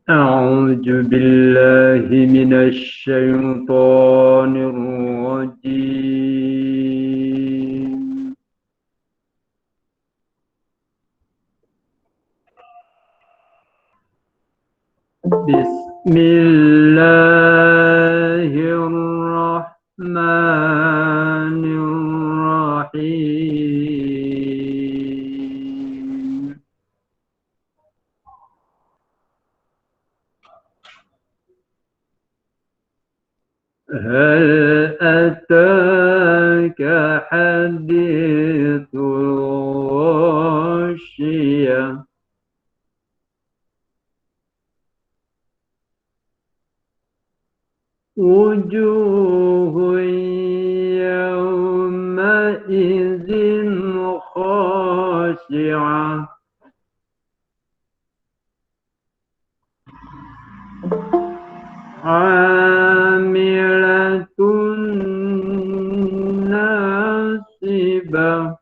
أعوذ بالله من الشيطان الرجيم. بسم الله الرحمن الرحيم. هل أتاك حديث الغاشية؟ وجوه يومئذ خاشعة عاملة ناصبة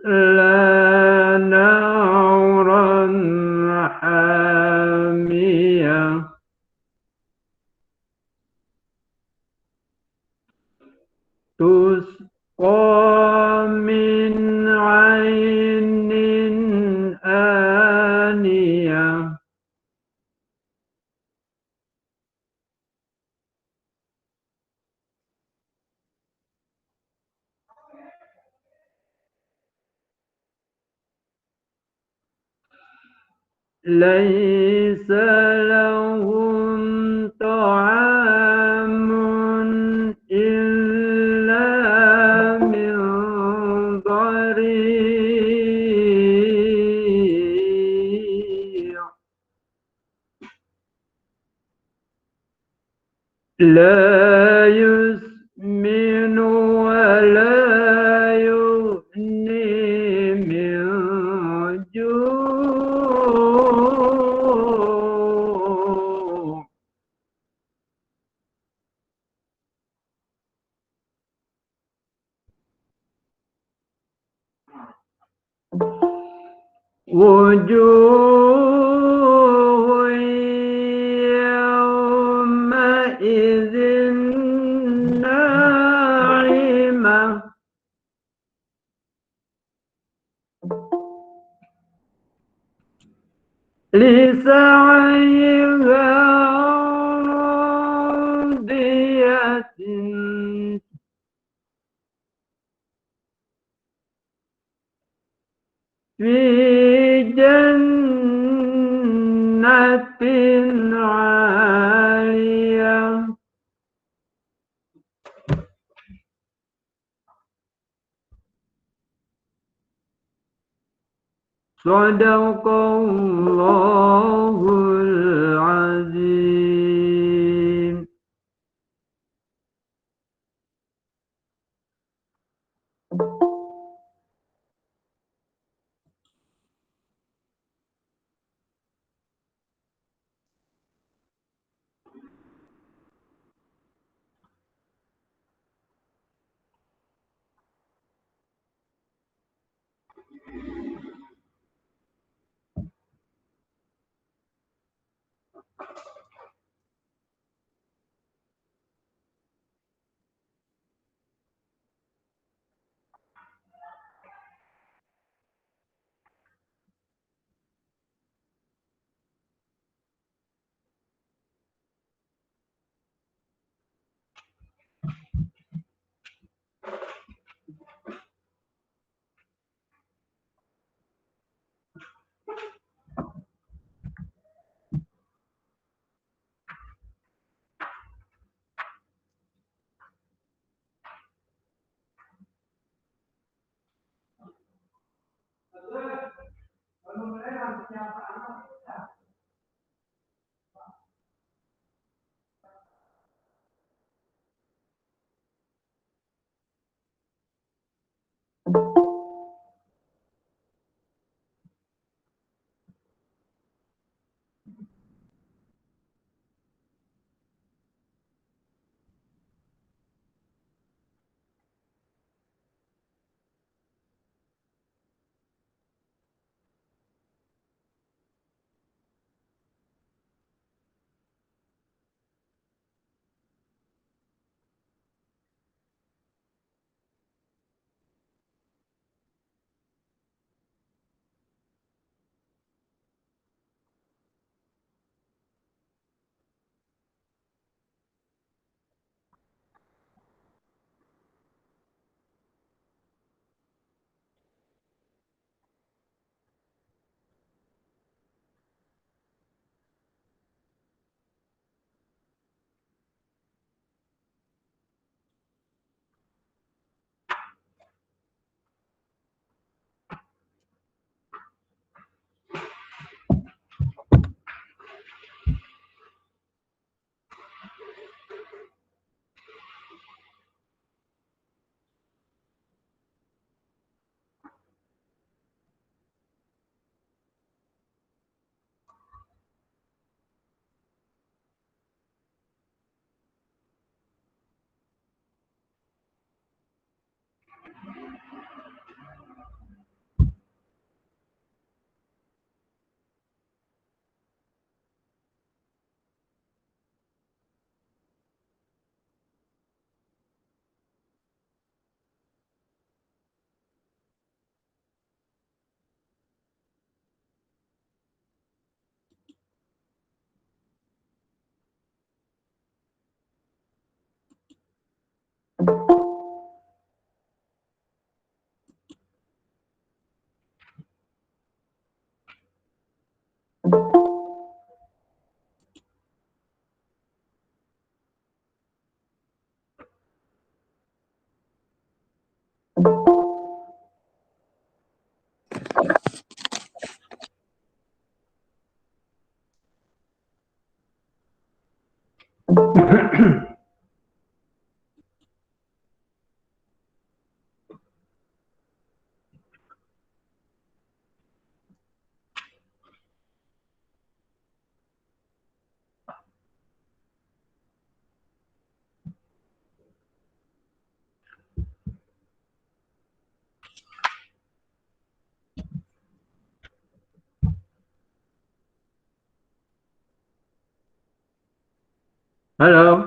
تصلى نارا حامية تسقى من عين آنية ليس لهم طعام إلا من ضريع لا يسمن ولا يغني من جوع وجوه يومئذ ناعمة لسعيها راضية في جنة عالية صدق الله العظيم. Halo,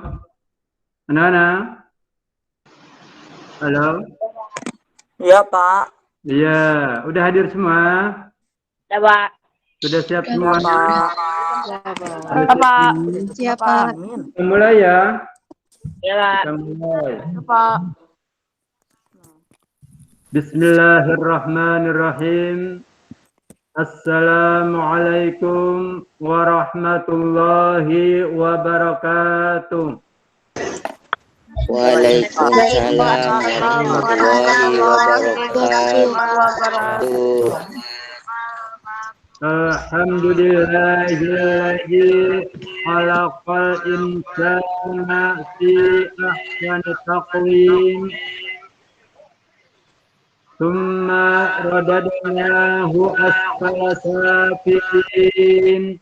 anak-anak. Halo. Iya, Pak. Iya, udah hadir semua? Ya, Pak. Sudah siap Iya, semua? Pak. Sudah Ya, Pak. semua? Siap, Pak. Amin. Kita mulai ya. Ya, Pak. Kita mulai. Iya, Pak. Bismillahirrahmanirrahim. Assalamualaikum warahmatullahi wabarakatuh. Waalaikumsalam warahmatullahi wabarakatuh. Alhamdulillahilladzi khalaqal insana fi ahsani taqwim. Tsumma radadnahu asfala safilin.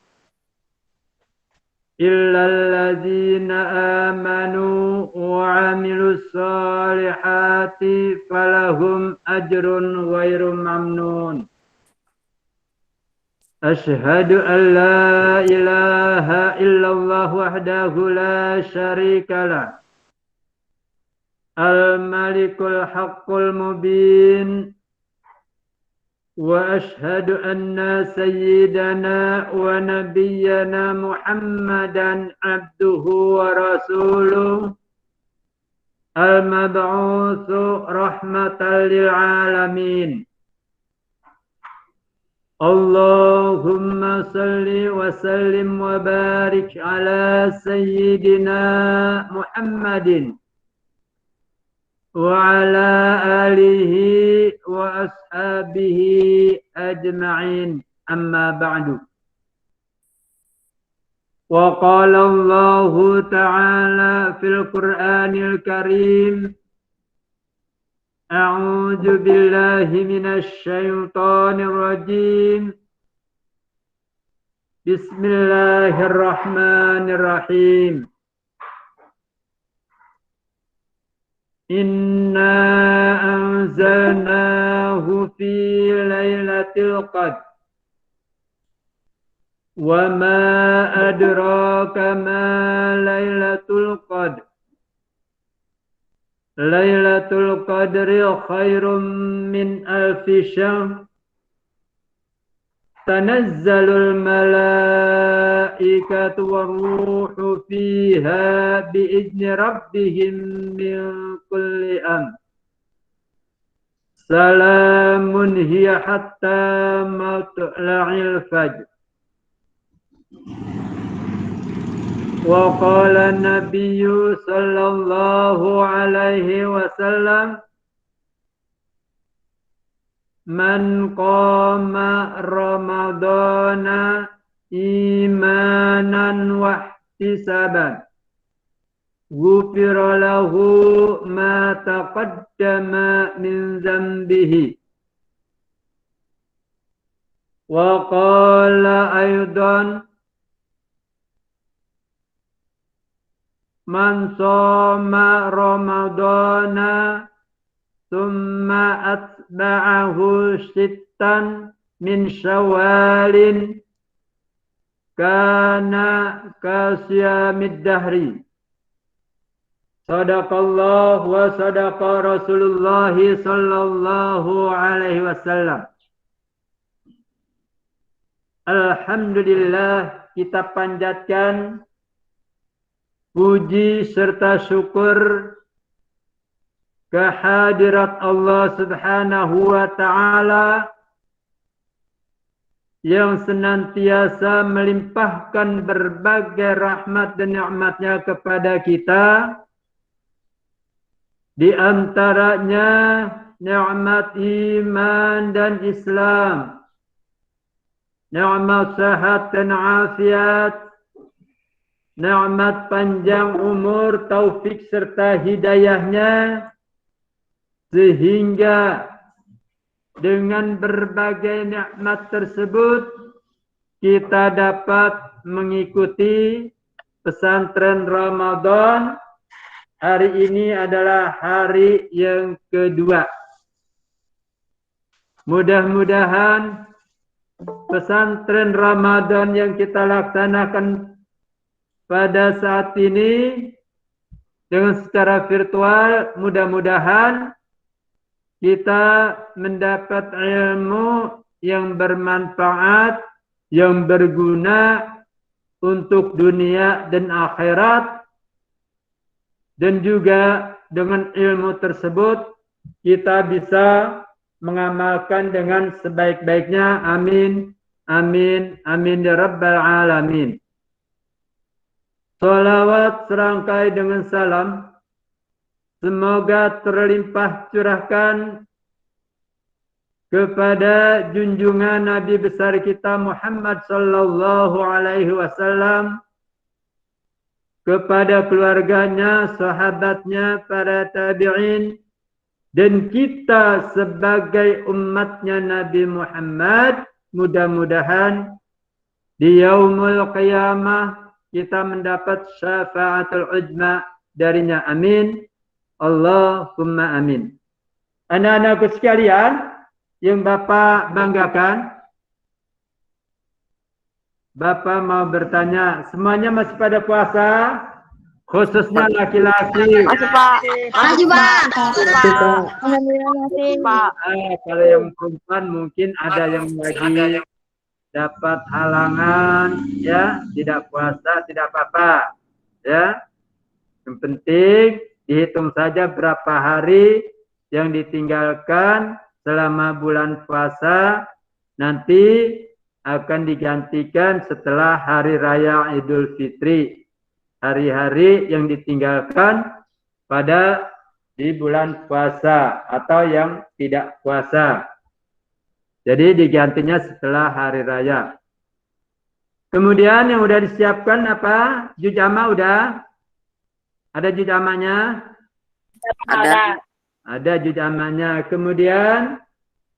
Illal ladzina amanu wa 'amilus solihati falahum ajrun ghairu mamnun. Asyhadu an la ilaha illallah wahdahu la syarikalah. Al-Malikul Haqqul Mubin. Wa ashhadu anna sayyidana wa nabiyyana Muhammadan abduhu wa rasuluh. Al-mab'utsu rahmatan lil alamin. Allahumma salli wa sallim wa barik ala sayyidina Muhammadin wa ala alihi wa ashabihi ajma'in, amma ba'du. Wa qala Allah ta'ala fil Qur'anil Karim, a'udzu billahi minasy syaithanir rajim. Bismillahirrahmanirrahim. Inna anzalnahu fi lailatul qadr. Wa ma adraka ma lailatul qadr. Lailatul qadri khairum min alfi syahr. Tanazzalul malaikatu war-ruhu fiha bi'izni rabbihim min kulli amr. Salamun hiya hatta matla'il fajr. Wa qala an-nabiyyu sallallahu alaihi wasallam, man qama ramadana imanan wa ihtisaban ghufira lahu ma taqaddama min dzambihi. Wa qala aydan, man shoma ramadana thumma atba'ahu sittan min syawalin kana kasiyamid dahri. Sadaqallah wa sadaqa Rasulullah sallallahu alaihi wasallam. Alhamdulillah, kita panjatkan puji serta syukur kehadirat Allah Subhanahu wa ta'ala yang senantiasa melimpahkan berbagai rahmat dan nikmat-Nya kepada kita. Di antaranya nikmat iman dan Islam, nikmat sehat dan afiat, nikmat panjang umur, taufik serta hidayahnya, sehingga dengan berbagai nikmat tersebut kita dapat mengikuti pesantren Ramadan. Hari ini adalah hari yang kedua. Mudah-mudahan pesantren Ramadan yang kita laksanakan pada saat ini dengan secara virtual, mudah-mudahan kita mendapat ilmu yang bermanfaat, yang berguna untuk dunia dan akhirat, dan juga dengan ilmu tersebut kita bisa mengamalkan dengan sebaik-baiknya. Amin, amin, amin ya rabbal alamin. Salawat serangkai dengan salam semoga terlimpah curahkan kepada junjungan Nabi besar kita Muhammad sallallahu alaihi wasallam, kepada keluarganya, sahabatnya, para tabi'in, dan kita sebagai umatnya Nabi Muhammad. Mudah-mudahan di yaumul qiyamah kita mendapat syafaatul uzma darinya. Amin. Allahumma amin. Anak-anakku sekalian yang Bapak banggakan, Bapak mau bertanya, semuanya masih pada puasa? Khususnya laki-laki. Masih, Pak. Masih, Pak. Alhamdulillah masih, Pak. Kalau yang perempuan mungkin ada yang lagi dapat halangan, ya, tidak puasa, tidak apa-apa, ya. Yang penting dihitung saja berapa hari yang ditinggalkan selama bulan puasa, nanti akan digantikan setelah hari raya Idul Fitri. Hari-hari yang ditinggalkan pada di bulan puasa atau yang tidak puasa. Jadi digantinya setelah hari raya. Kemudian yang udah disiapkan apa? Juz-amma udah? Ada juz-ammanya? Ada. Ada juz-ammanya. Kemudian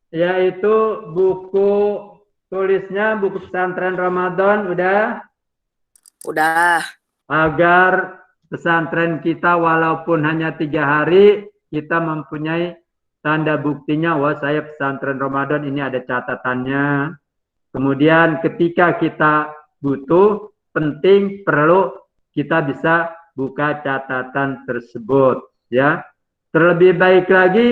yaitu buku tulisnya, buku pesantren Ramadan udah? Udah. Agar pesantren kita walaupun hanya 3 hari, kita mempunyai tanda buktinya, wah saya pesantren Ramadan, ini ada catatannya. Kemudian ketika kita butuh, penting, perlu, kita bisa buka catatan tersebut, ya. Terlebih baik lagi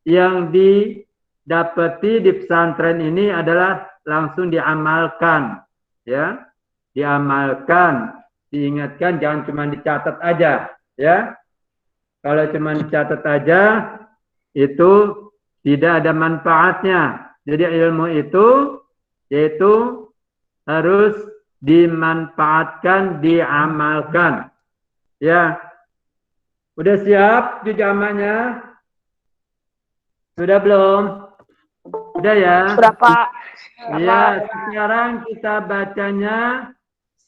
yang didapati di pesantren ini adalah langsung diamalkan, ya. Diamalkan, diingatkan, jangan cuma dicatat aja, ya. Kalau cuma dicatat aja, itu tidak ada manfaatnya. Jadi ilmu itu yaitu harus dimanfaatkan, diamalkan. Ya. Udah siap juz-ammanya? Sudah belum? Udah ya? Sudah, Pak. Ya, sekarang kita bacanya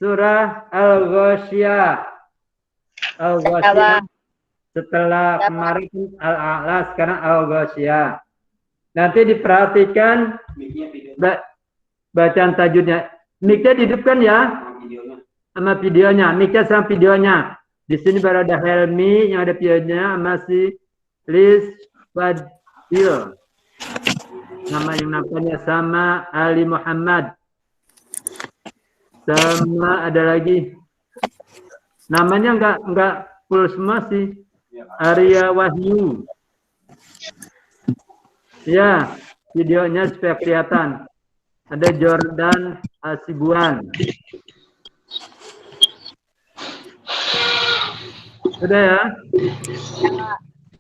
surah Al-Ghasyiyah. Al-Ghasyiyah. Setelah kemarin Al-A'la, sekarang Al-Ghasyiyah. Nanti diperhatikan bacaan tajwidnya. Mic-nya dihidupkan ya, sama videonya. Mic-nya sama videonya. Di sini baru ada Helmi yang ada videonya, masih Liz Fadil. Nama yang namanya sama Ali Muhammad. Sama ada lagi. Namanya enggak full semua sih. Arya Wahyu. Ya, videonya supaya kelihatan. Ada Jordan Asibuan. Sudah ya?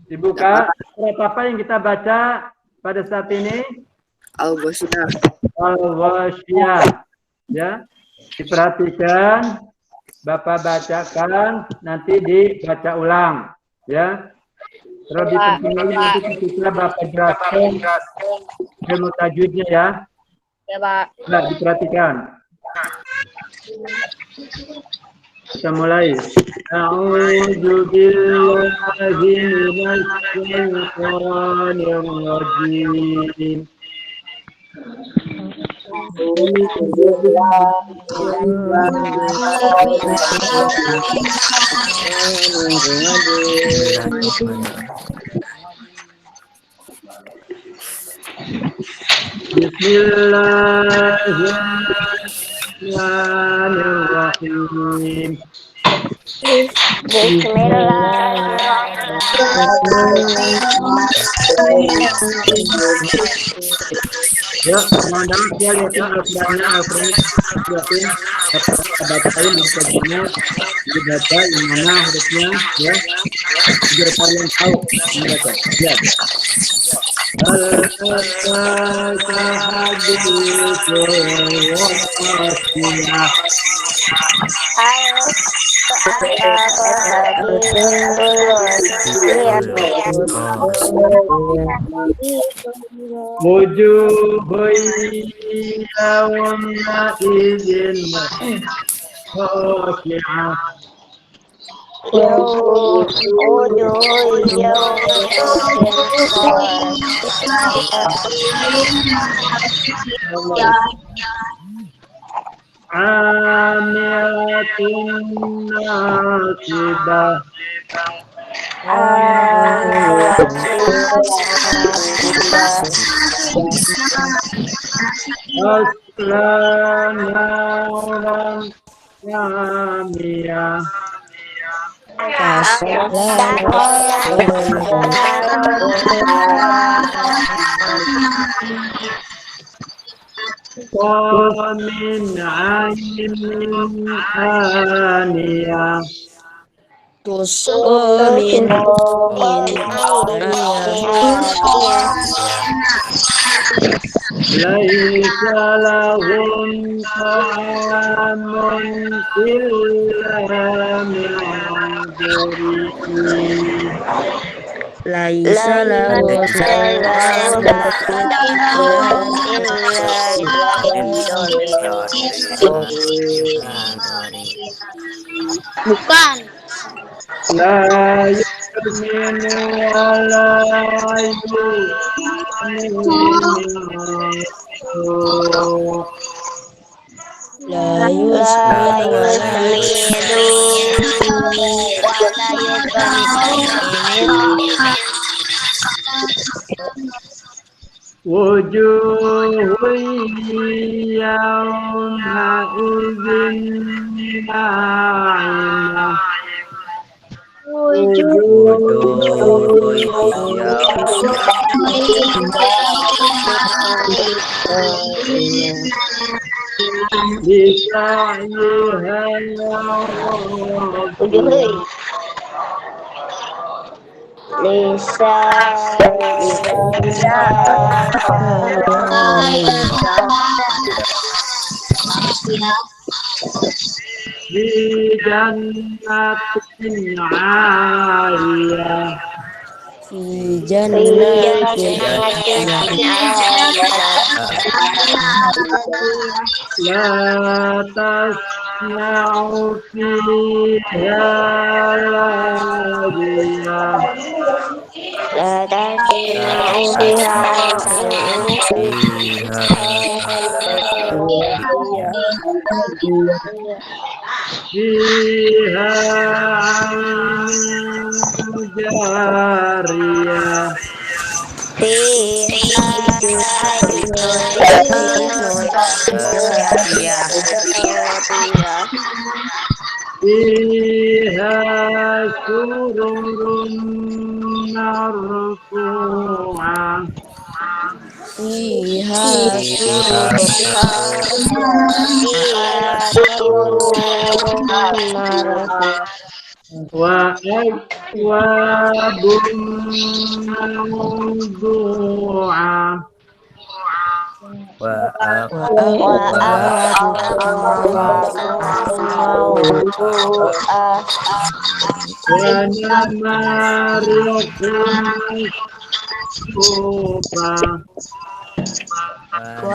Dibuka. Surat apa yang kita baca pada saat ini? Al-Ghasyiyah. Al-Ghasyiyah. Ya. Diperhatikan. Bapak bacakan, nanti dibaca ulang. Ya. Terlebih penting lagi nanti ketika Bapak jelaskan ilmu tajwidnya ya. Ya, Pak. Nah, diperhatikan. Kita mulai. A'udzu billahi minasy syaithanir rajim. Bismillahirrahmanirrahim. Ya, teman-teman saya lihat Al-Qur'annya, Al-Qur'an bacain bacanya, dibaca yang mana hurufnya ya, biar kalian tahu membaca. Ya. Wujuhun yawma idzin khashi'ah. Amilatun nasibah. Aslan naran yamiyah. Qamin aynin aniyah. Laisa lahum ta'amun illa min dhurriyyah. Laisa lahu bukan. La yu'minu wa la yu'minu. La yusmidu Wujuhun yawma idzin na'imah. Di jannatin 'aliyah. La tasma'u fiha laghiyah. Fiha 'ainun jariyah. Fiha sururun marfu'ah. Wa akwabun mawdu'ah. Wa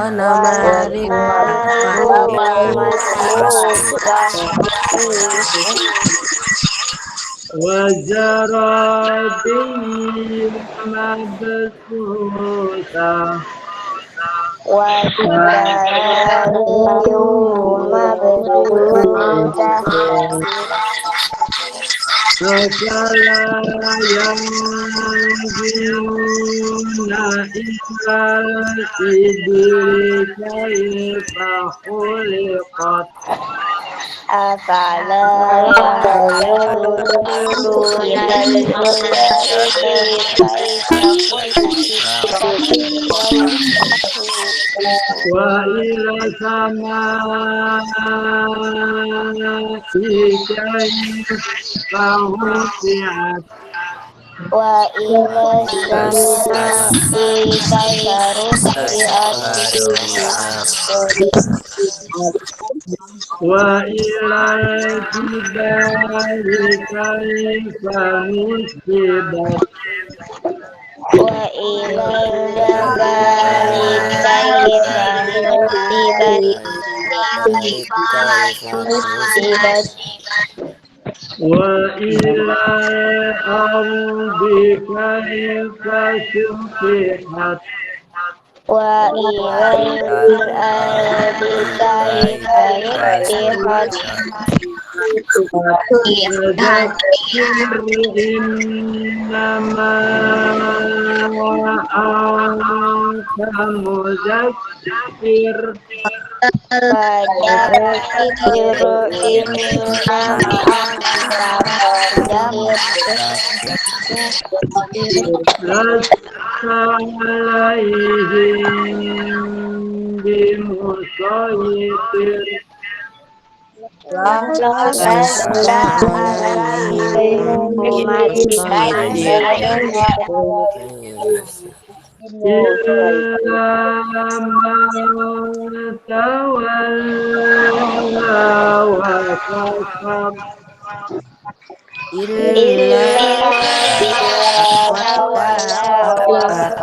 namarikun masfufa. وزرابي مبثوثة أفلا ينظرون إلى الإبل كيف خلقت أفلا ينظرون إلى وإلى السماء كيف رفعت وإلى السماء كيف رفعت وإلى الجبال كيف نصبت وإلى الجبال كيف نصبت وإلى الأرض كيف سطحت وإلى الأرض كيف سطحت فذكر إنما أنت مذكر فذكر إنما أنت لست عليهم بمسيطر لست عليهم بمسيطر إلا من تولى وكفر إلا فيعذبه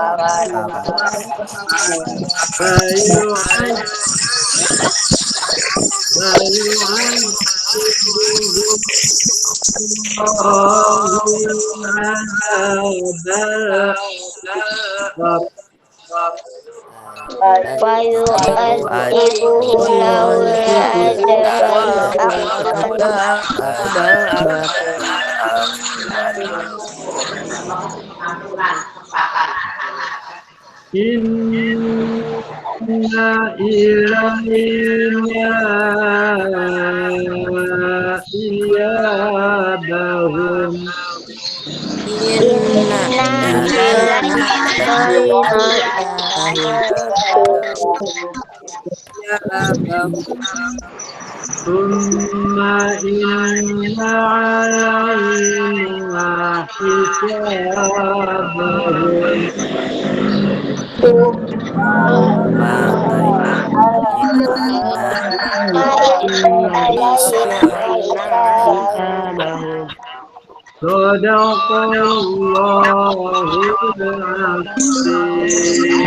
العذاب Inna ilayna iyabahum Thumma inna alayna hisabahum Sadaqallahul azim.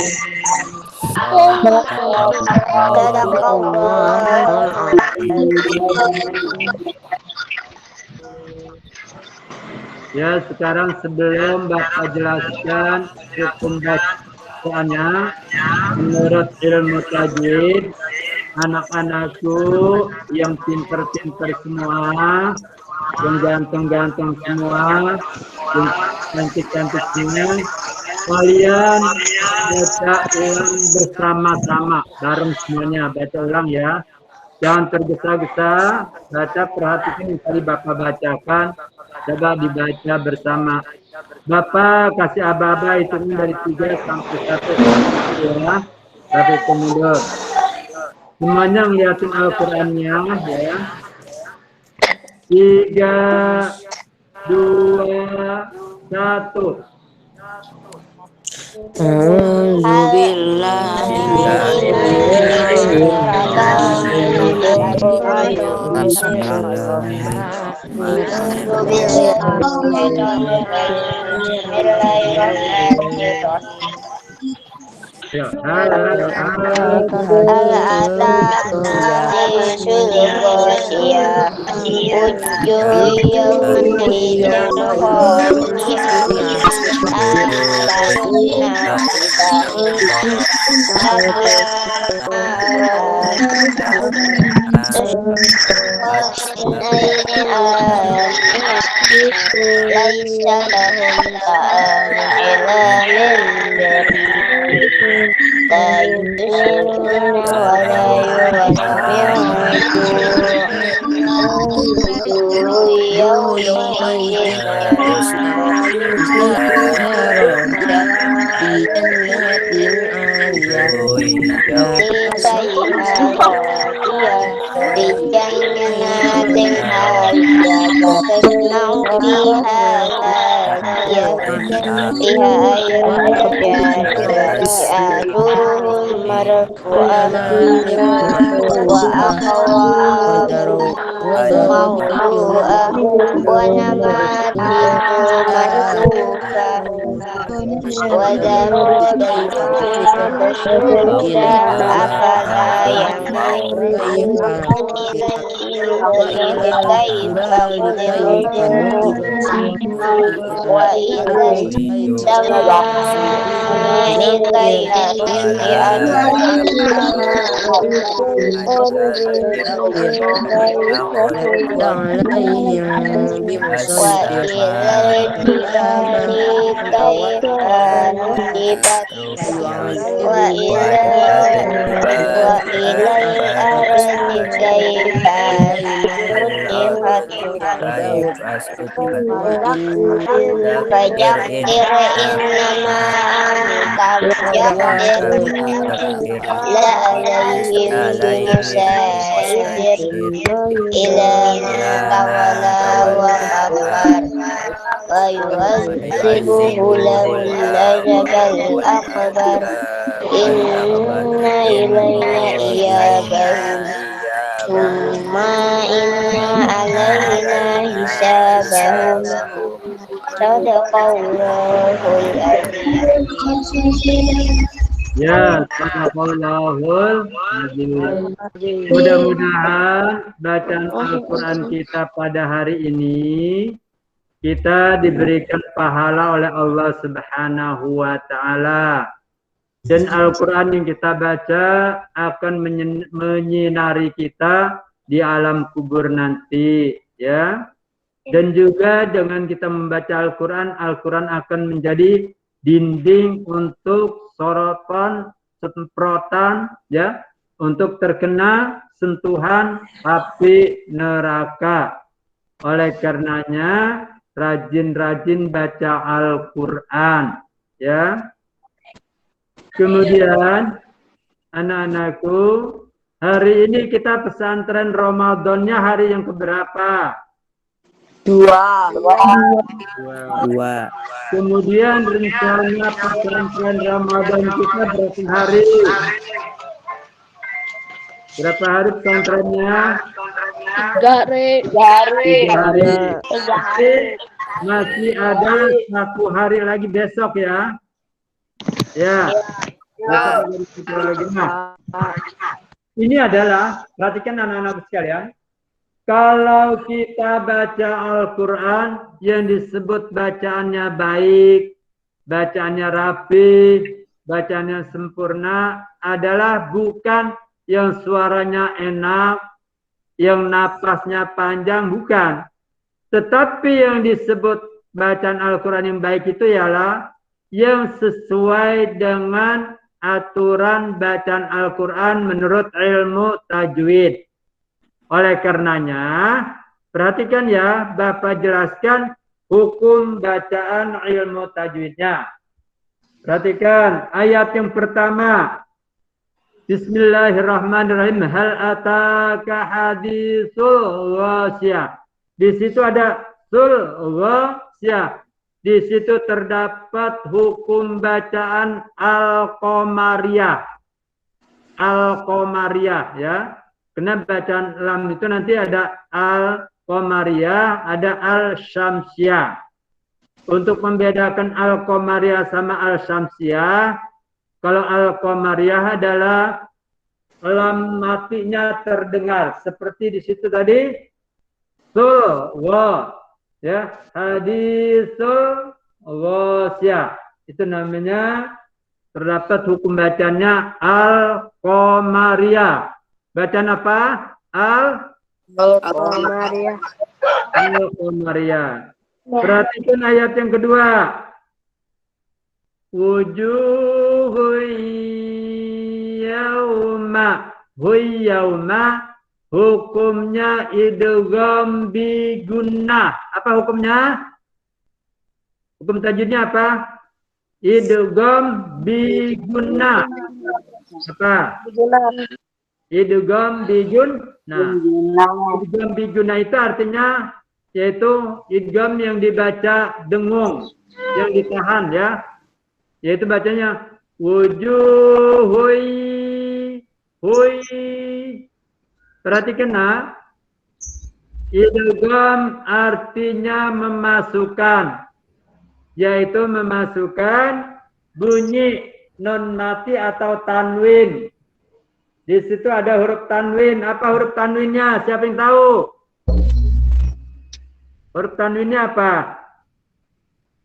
Ya, sekarang sebelum Bapak jelaskan hukum bacaannya, menurut ilmu tajwid, anak-anakku yang pinter-pinter semua, yang ganteng-ganteng semua, yang cantik-cantik semua, kalian baca ulang bersama-sama, bareng semuanya, baca ulang ya. Jangan tergesa-gesa, baca, perhatikan yang tadi Bapak bacakan, coba dibaca bersama. Bapak kasih aba-aba itu dari 3 sampai 1 ya, sampai kemudian. Semuanya ngeliatin Al-Qur'annya ya. 3, 2, 1. khasiyah. Wujuh yawmaidin khasiyah. Absarna sidahum akla laisa lahum ta'amun illa min dari la yusminuna wa la yughniu yawmaidin في جنات عالية في جنات عالية تسمع فيها لاغية فيها عين جارية سرور مرفوعة وأكواب موضوعة ونمارق مصفوفة وزرابي مبثوثة أفلا ينظرون إلى الإبل كيف خلقت وإلى السماء كيف رفعت عليهم بمصير وإلى الجبال كيف نصبت وإلى الأرض كيف سطحت فذكر إنما أنت مذكر لا عليهم بمسيطر إلى من تولى وكفر ويعذبه العذاب الأكبر إن إلينا إيابهم ثم إن علينا حسابهم صدق الله العظيم. Ya, sadaqallahul azim. Mudah-mudahan bacaan Al-Quran kita pada hari ini kita diberikan pahala oleh Allah Subhanahu wa Ta'ala. Dan Al-Quran yang kita baca akan menyinari kita di alam kubur nanti, ya. Dan juga dengan kita membaca Al-Quran, Al-Quran akan menjadi dinding untuk sorotan, semprotan, ya, untuk terkena sentuhan api neraka. Oleh karenanya, rajin-rajin baca Al-Quran, ya. Kemudian, anak-anakku, hari ini kita pesantren Ramadannya hari yang keberapa? Dua. Kemudian rencana pesantren Ramadan kita berapa hari? Berapa hari pesantrennya? 3 hari. Masih ada 1 hari lagi besok ya. Ya. Besok ada lagi. Nah, ini adalah, perhatikan anak-anak sekalian. Kalau kita baca Al-Quran yang disebut bacaannya baik, bacaannya rapi, bacaannya sempurna adalah bukan yang suaranya enak, yang napasnya panjang, bukan. Tetapi yang disebut bacaan Al-Quran yang baik itu ialah yang sesuai dengan aturan bacaan Al-Quran menurut ilmu tajwid. Oleh karenanya, perhatikan ya, Bapak jelaskan hukum bacaan ilmu tajwidnya. Perhatikan ayat yang pertama. Bismillahirrahmanirrahim. Hal ataka hadisul ghasyah. Di situ ada sul ghasyah. Di situ terdapat hukum bacaan al-qamariyah. Al-qamariyah ya. Karena bacaan lam itu nanti ada al-qamariyah, ada al-syamsiyah. Untuk membedakan al-qamariyah sama al-syamsiyah, kalau al-qamariyah adalah lam matinya terdengar. Seperti di situ tadi, ya, hadisul ghasyah. Itu namanya terdapat hukum bacanya al-qamariyah. Bacaan apa? Al-Qamariyah. Al-qamariyah. Perhatikan ayat yang kedua. Wujuhu yauma hukumnya idgham bi gunnah. Apa hukumnya? Hukum tajwidnya apa? Idgham bi gunnah. Apa? Idgham bi gunnah. Idgham bi gunnah itu artinya yaitu idgham yang dibaca dengung, yang ditahan ya. Yaitu bacanya wujuhui hui. Perhatikan nah. Idgham artinya memasukkan, yaitu memasukkan bunyi non mati atau tanwin. Di situ ada huruf tanwin. Apa huruf tanwinnya? Siapa yang tahu? Huruf tanwinnya apa?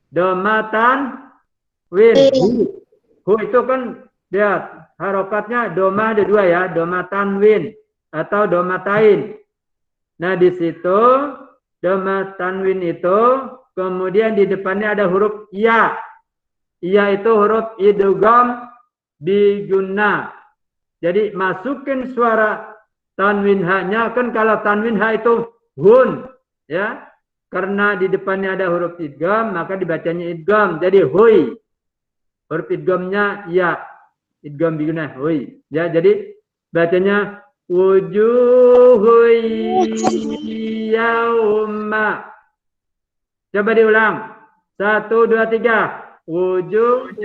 Domatan win. Hu itu kan lihat harokatnya doma ada dua ya, doma tanwin atau doma tain. Nah di situ doma tanwin itu kemudian di depannya ada huruf ya. Ya itu huruf idgham bi gunnah. Jadi masukin suara tanwin ha-nya, kan kalau tanwin ha itu hun ya. Karena di depannya ada huruf idgham maka dibacanya idgham. Jadi hui. Huruf idghamnya ya, idgham bi gunnah hui. Ya, jadi bacanya wujuhu yauma. Coba diulang. 1 2 3. Wujuh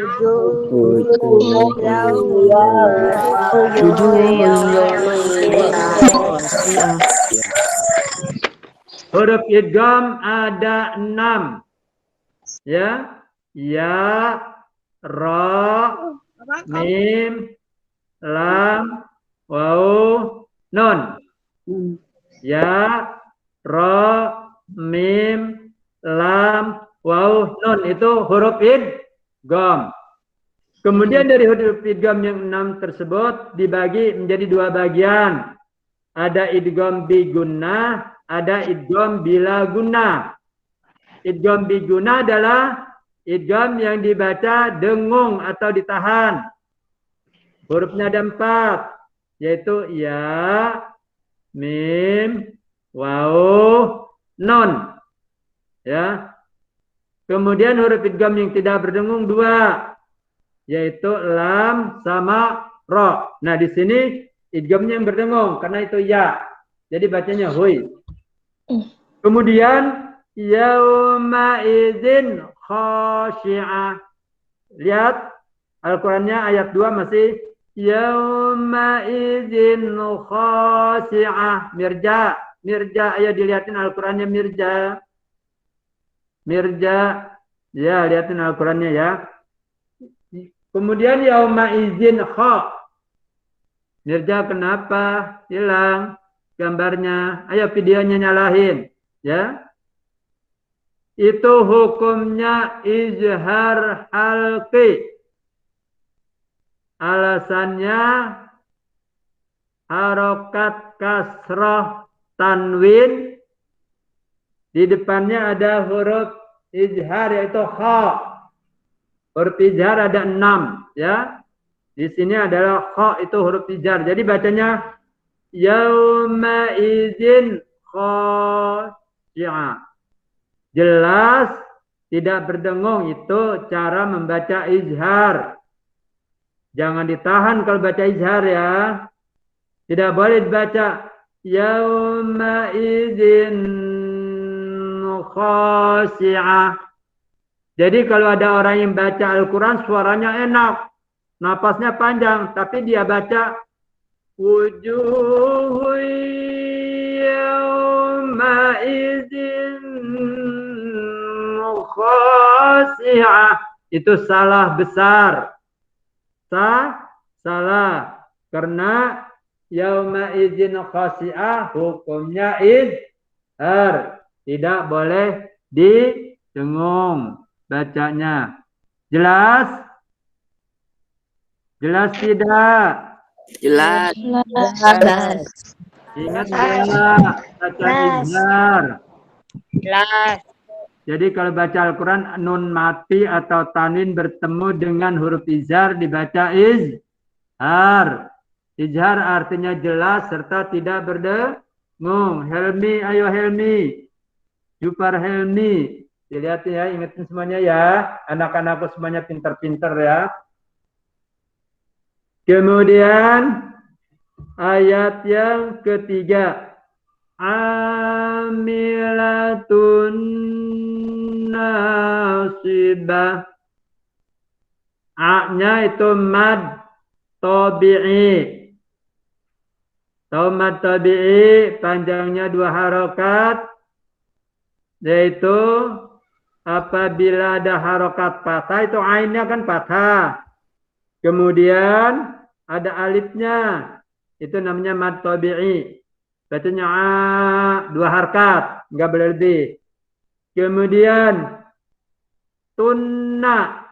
huruf idgham ada 6. Ya. Ya, ra, mim, lam, waw, nun. Ya, ra, mim, lam, waw, nun. Itu huruf idgham. Kemudian dari huruf idgham yang 6 tersebut dibagi menjadi 2 bagian. Ada idgham bi gunnah, ada idgham bila gunnah. Idgham bi gunnah adalah idgham yang dibaca dengung atau ditahan. Hurufnya ada 4, yaitu ya, mim, waw, nun. Ya. Kemudian huruf idgham yang tidak berdengung 2, yaitu lam sama ro. Nah di sini idghamnya yang berdengung karena itu ya. Jadi bacanya hui. Kemudian yauma idzin khashi'ah. Lihat Al-Qur'annya ayat 2 masih yauma idzin khashi'ah. Mirja, ayo dilihatin Al-Qur'annya Mirja. Ya, lihatin Al-Qur'annya ya. Kemudian yauma idzin kha. Mirja kenapa hilang gambarnya? Ayo videonya nyalahin ya. Itu hukumnya izhar halqi. Alasannya harokat kasroh tanwin. Di depannya ada huruf izhar yaitu kha. Huruf izhar ada 6 ya. Di sini adalah kha itu huruf izhar. Jadi bacanya yauma idzin khashi'ah. Jelas tidak berdengung, itu cara membaca izhar. Jangan ditahan kalau baca izhar ya. Tidak boleh dibaca yauma idzin khashi'ah. Jadi kalau ada orang yang baca Al-Quran suaranya enak, napasnya panjang, tapi dia baca wujuhu yauma idzin khashi'ah. Itu salah besar. Salah. Karena yauma idzin khasi'ah, hukumnya izhar. Tidak boleh didengung bacanya. Jelas? Jelas tidak? Jelas. Ingat enggak baca izhar? Jelas. Jadi kalau baca Al-Quran nun mati atau tanwin bertemu dengan huruf izhar dibaca izhar. Izhar artinya jelas serta tidak berdengung. Helmi, ayo Helmi. Jupar Helmi. Dilihat ya, ingetin semuanya ya. Anak-anakku semuanya pintar-pintar ya. Kemudian ayat yang ketiga. Amilatun nasibah. A-nya itu mad tabi'i. Tahu mad tabi'i panjangnya 2 harokat, yaitu apabila ada harokat patah itu ainnya kan patah. Kemudian ada alifnya, itu namanya mad tabi'i. Bacanya A, 2 harokat, enggak boleh lebih. Kemudian tunna.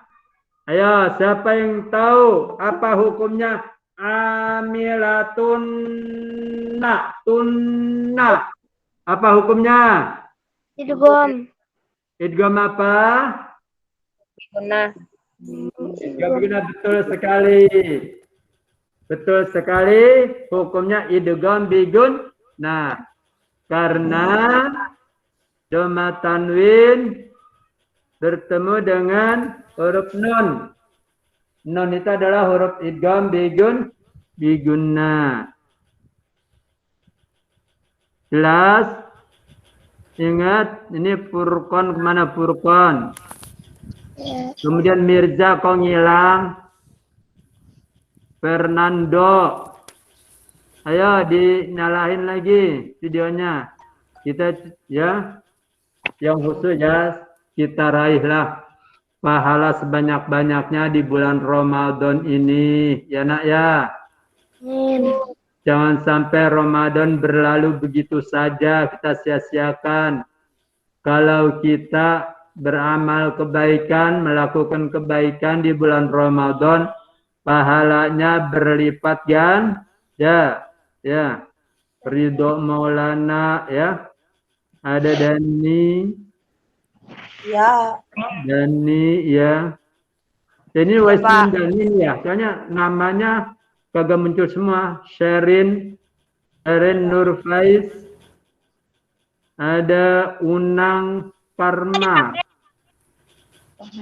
Ayo, siapa yang tahu apa hukumnya amilatunna? Tunna. Apa hukumnya? Idgham. Idgham apa? Guna. Idgham betul sekali. Betul sekali. Hukumnya idgham bigun. Nah, karena dhamma tanwin bertemu dengan huruf nun. Nun itu adalah huruf idgham bigunna. Jelas? Ingat, ini Furqan kemana Furqan? Kemudian Mirza kok ngilang? Fernando. Ayo dinyalain lagi videonya. Kita ya, yang khusus ya, kita raihlah pahala sebanyak-banyaknya di bulan Ramadan ini. Ya nak ya. Jangan sampai Ramadan berlalu begitu saja, kita sia-siakan. Kalau kita beramal kebaikan, melakukan kebaikan di bulan Ramadan, pahalanya berlipat kan? Ya, ya. Ridho Maulana ya. Ada Dani. Ya. Dani ya. Ini Waisman Dani ya. Soalnya namanya kagak muncul semua. Sherin Nur Faiz. Ada Unang Parma.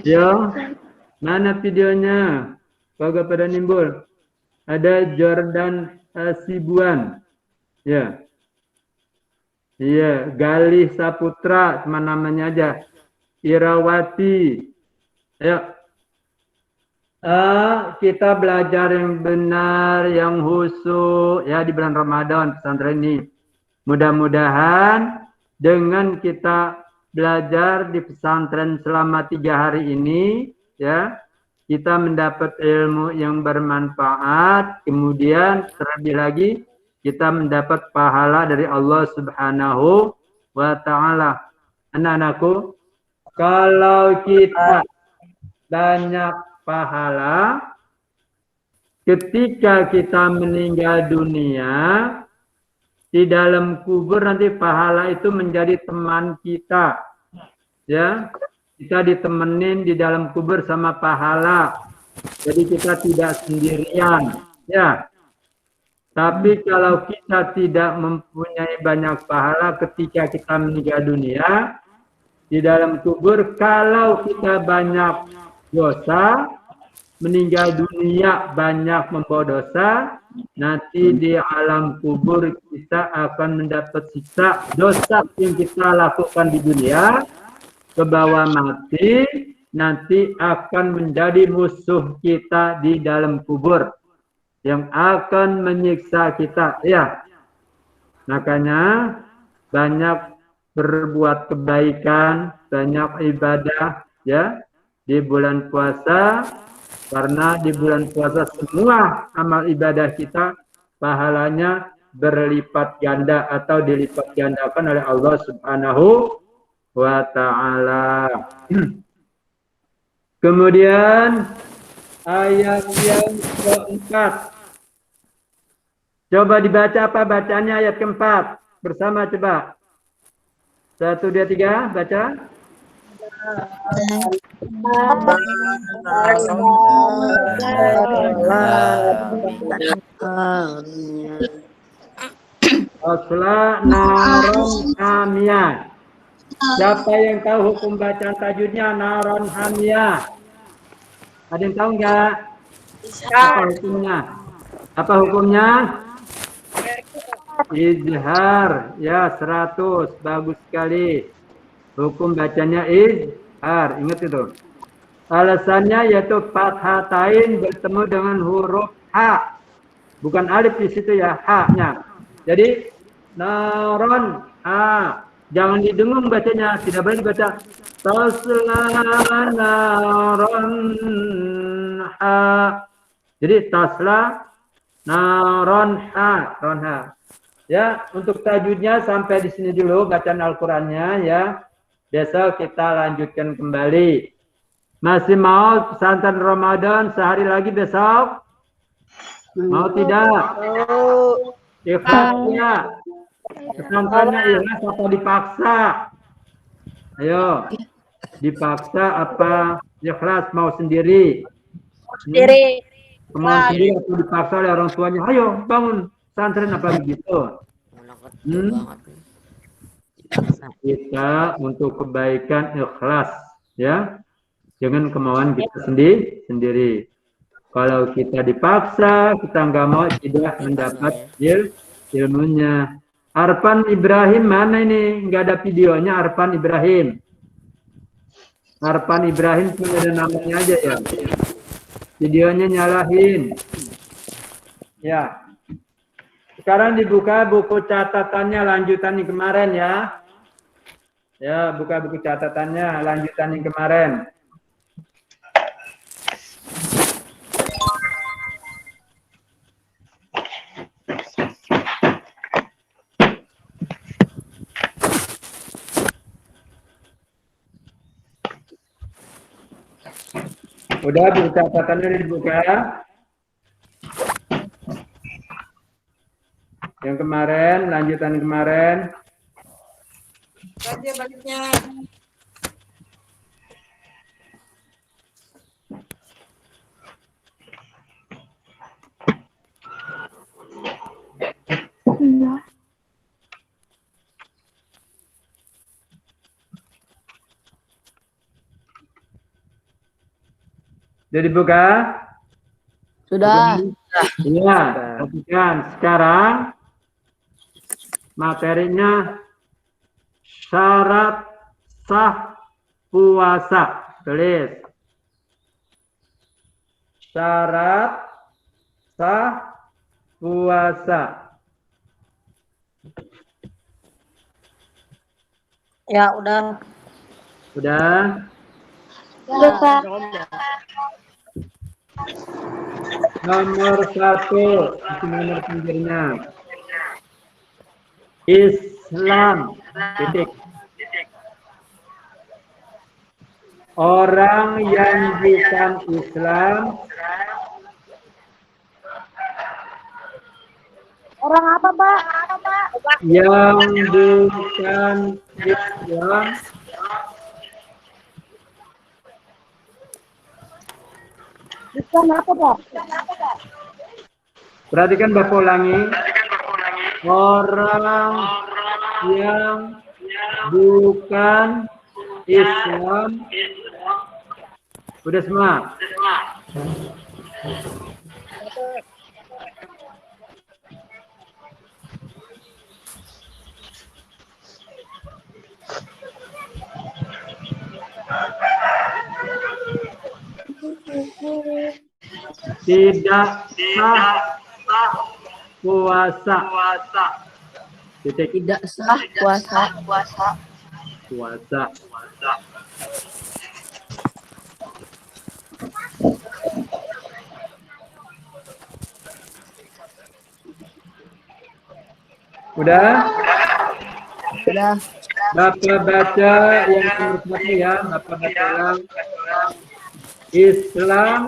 Yo, mana videonya? Kagak pada nimbul. Ada Jordan Sibuan. Ya. Iya, Galih Saputra, cuma namanya aja. Irawati. Ayo. Kita belajar yang benar, yang khusyuk ya di bulan Ramadan pesantren ini. Mudah-mudahan dengan kita belajar di pesantren selama 3 hari ini, ya, kita mendapat ilmu yang bermanfaat. Kemudian terlebih lagi kita mendapat pahala dari Allah Subhanahu wa Ta'ala. Anak-anakku, kalau kita banyak pahala ketika kita meninggal dunia, di dalam kubur nanti pahala itu menjadi teman kita. Ya, kita ditemenin di dalam kubur sama pahala. Jadi kita tidak sendirian, ya. Tapi kalau kita tidak mempunyai banyak pahala ketika kita meninggal dunia, di dalam kubur, kalau kita banyak dosa, meninggal dunia banyak membawa dosa, nanti di alam kubur kita akan mendapat siksa dosa yang kita lakukan di dunia, ke bawah mati, nanti akan menjadi musuh kita di dalam kubur yang akan menyiksa kita. Ya, makanya banyak berbuat kebaikan, banyak ibadah ya di bulan puasa, karena di bulan puasa semua amal ibadah kita pahalanya berlipat ganda atau dilipat gandakan oleh Allah Subhanahu wa ta'ala. Kemudian ayat yang keempat. Coba dibaca apa bacanya ayat keempat. Bersama coba. 1, 2, 3, baca. Asla naron hamiyah. Siapa yang tahu hukum bacaan tajwidnya naron hamiyah? Ada yang tahu nggak? Apa hukumnya? Apa hukumnya? Izhar. Ya, 100. Bagus sekali. Hukum bacanya izhar. Ingat itu. Alasannya yaitu fathatain bertemu dengan huruf ha. Bukan alif di situ ya, ha-nya. Jadi naron ha. Jangan didengung bacanya, tidak boleh dibaca tasla naron ha. Jadi tasla naron ha, ron ha. Ya, untuk tajwidnya sampai di sini dulu bacaan Al-Qur'annya ya. Besok kita lanjutkan kembali. Masih mau pesantren Ramadan sehari lagi besok? Mau tidak? Ikhlas ya. Pesantrennya ikhlas apa dipaksa? Ayo. Dipaksa apa ikhlas mau sendiri? Sendiri. Mau sendiri atau dipaksa oleh orang tuanya? Ayo bangun pesantren apa begitu? Kita untuk kebaikan ikhlas ya. Dengan kemauan kita sendiri. Kalau kita dipaksa, kita nggak mau tidak mendapat ilmunya. Arfan Ibrahim mana ini? Nggak ada videonya Arfan Ibrahim. Arfan Ibrahim cuma ada namanya aja ya. Videonya nyalahin. Ya. Sekarang dibuka buku catatannya lanjutan yang kemarin ya. Ya, buka buku catatannya lanjutan yang kemarin. Udah buku catatannya dibuka. Yang kemarin, lanjutan kemarin. Baliknya. Sudah dibuka? Sudah. Iya, perhatikan. Sekarang materinya syarat sah puasa. Tulis. Syarat sah puasa. Ya, udah. Sudah? Udah, Pak. Nomor 1, itu nomor pinggirnya. Islam. Titik. Orang yang bukan Islam. Orang apa, Pak? Yang bukan Islam. Bukan apa, Pak? Perhatikan Bapak ulangi. Orang yang bukan Islam. Udah semua? Tidak sah puasa. Titik. Tidak sah puasa. Puasa. Udah? Sudah. Bapak baca yang nomor 1 ya. Bapak baca ulang. Islam,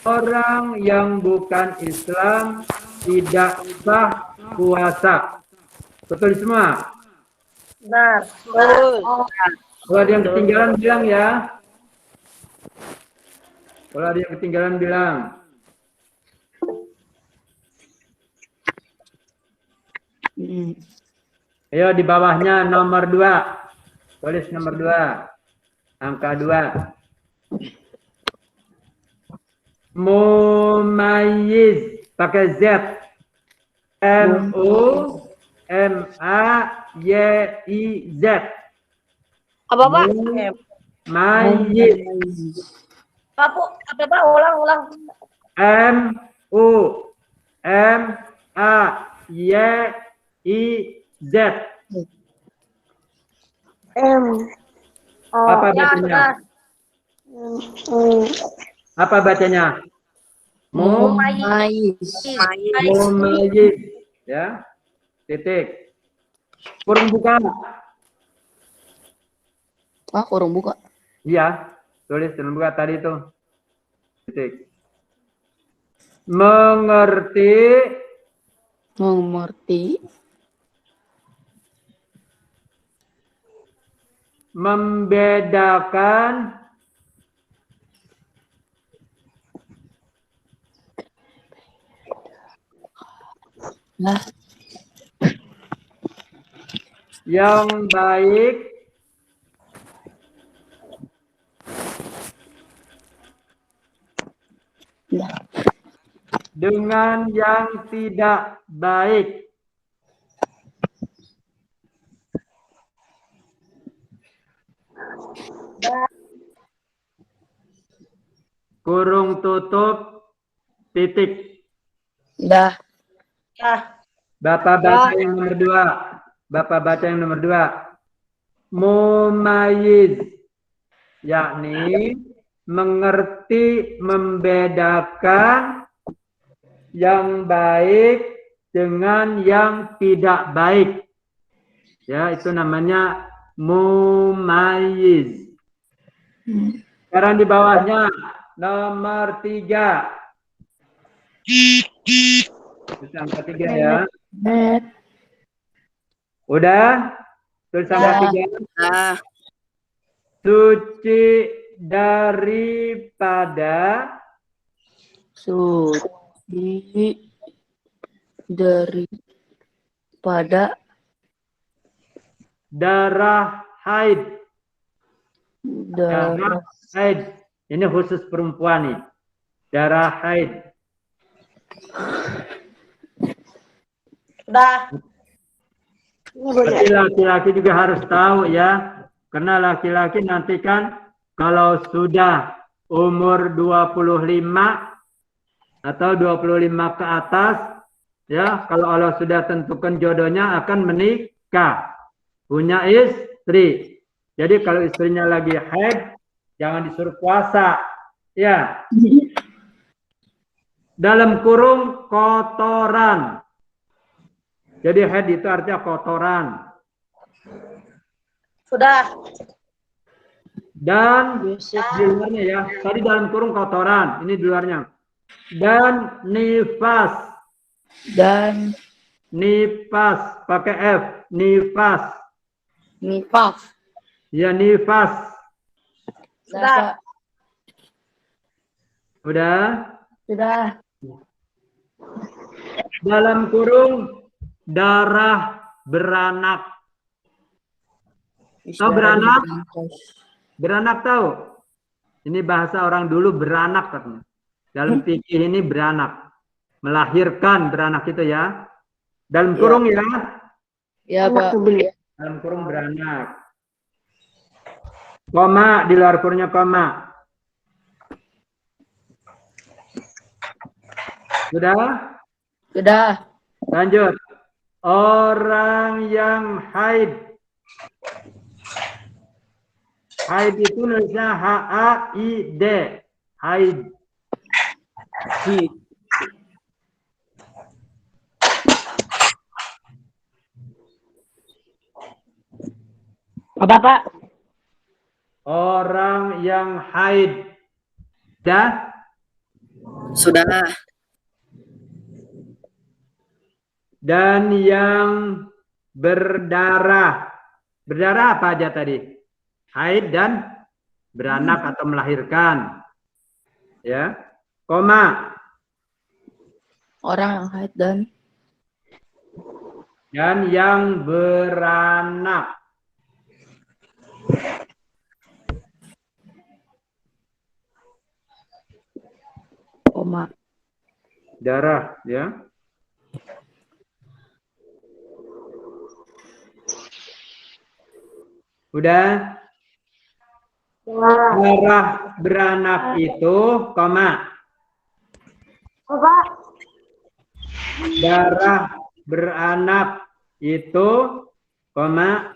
orang yang bukan Islam tidak sah puasa. Betul semua? Benar. Kalau ada yang ketinggalan bilang ya. Kalau ada yang ketinggalan bilang. Ayo di bawahnya nomor 2. Tulis nomor 2. Angka 2. Mumayyiz pakai Z. M-U-M-A-Y-I-Z. Apa Pak? Mumayyiz. Apa Pak? Ulang. M-U-M-A-Y-I-Z. Apa Ya, bacanya? Apa bacanya? Mumayyiz. Mumayyiz. Ya. Titik. Kurung buka. Kurung buka. Iya. Tulis dalam buka tadi itu. Titik. Mengerti. Membedakan. Yang baik dengan yang tidak baik. Kurung tutup titik. Dah. Bapak baca yang nomor 2. Bapak baca yang nomor 2. Mumayyiz, yakni mengerti, membedakan yang baik dengan yang tidak baik. Ya, itu namanya mumayyiz. Sekarang di bawahnya nomor 3. Angka 3 ya. Udah? Tulis angka 3. Suci daripada darah haid. Darah haid. Ini khusus perempuan nih. Darah haid. Sudah. Tapi laki-laki juga harus tahu ya. Karena laki-laki nanti kan kalau sudah umur 25 atau 25 ke atas, ya, kalau Allah sudah tentukan jodohnya akan menikah, punya istri. Jadi kalau istrinya lagi haid, jangan disuruh puasa, ya. Dalam kurung kotoran. Jadi haid itu artinya kotoran. Sudah. Dan di luarnya ya, tadi dalam kurung kotoran, ini di luarnya. Dan nifas. Nifas pakai F, nifas. Ya, nifas. Sudah. Udah? Sudah. Dalam kurung darah beranak. Tahu beranak? Beranak tahu? Ini bahasa orang dulu beranak katanya. Dalam fikih ini beranak. Melahirkan beranak itu ya. Dalam kurung ya. Ya, Pak. Dalam kurung beranak. Koma, di luar kurungnya koma. Sudah? Sudah. Lanjut. Orang yang haid. Haid itu nulisnya H-A-I-D. Haid. Sudah, Pak. Orang yang haid. Dah? Sudah. Dan yang berdarah. Berdarah apa aja tadi? Haid dan beranak atau melahirkan. Ya. Koma. Orang yang haid dan yang beranak. koma. Darah, ya. Udah? Darah beranak itu, koma. Apa? Darah beranak itu, koma.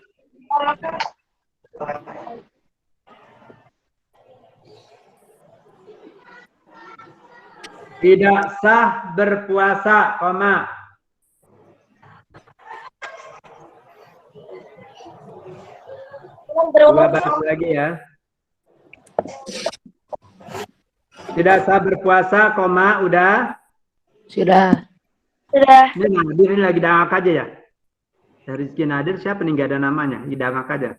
Tidak sah berpuasa, koma. Dua baris lagi ya. Tidak sah berpuasa, koma, udah. Sudah. Sudah. Ini Nadir ini lagi dangak aja ya. Rizky Nadir siapa nih, nggak ada namanya, dangak aja.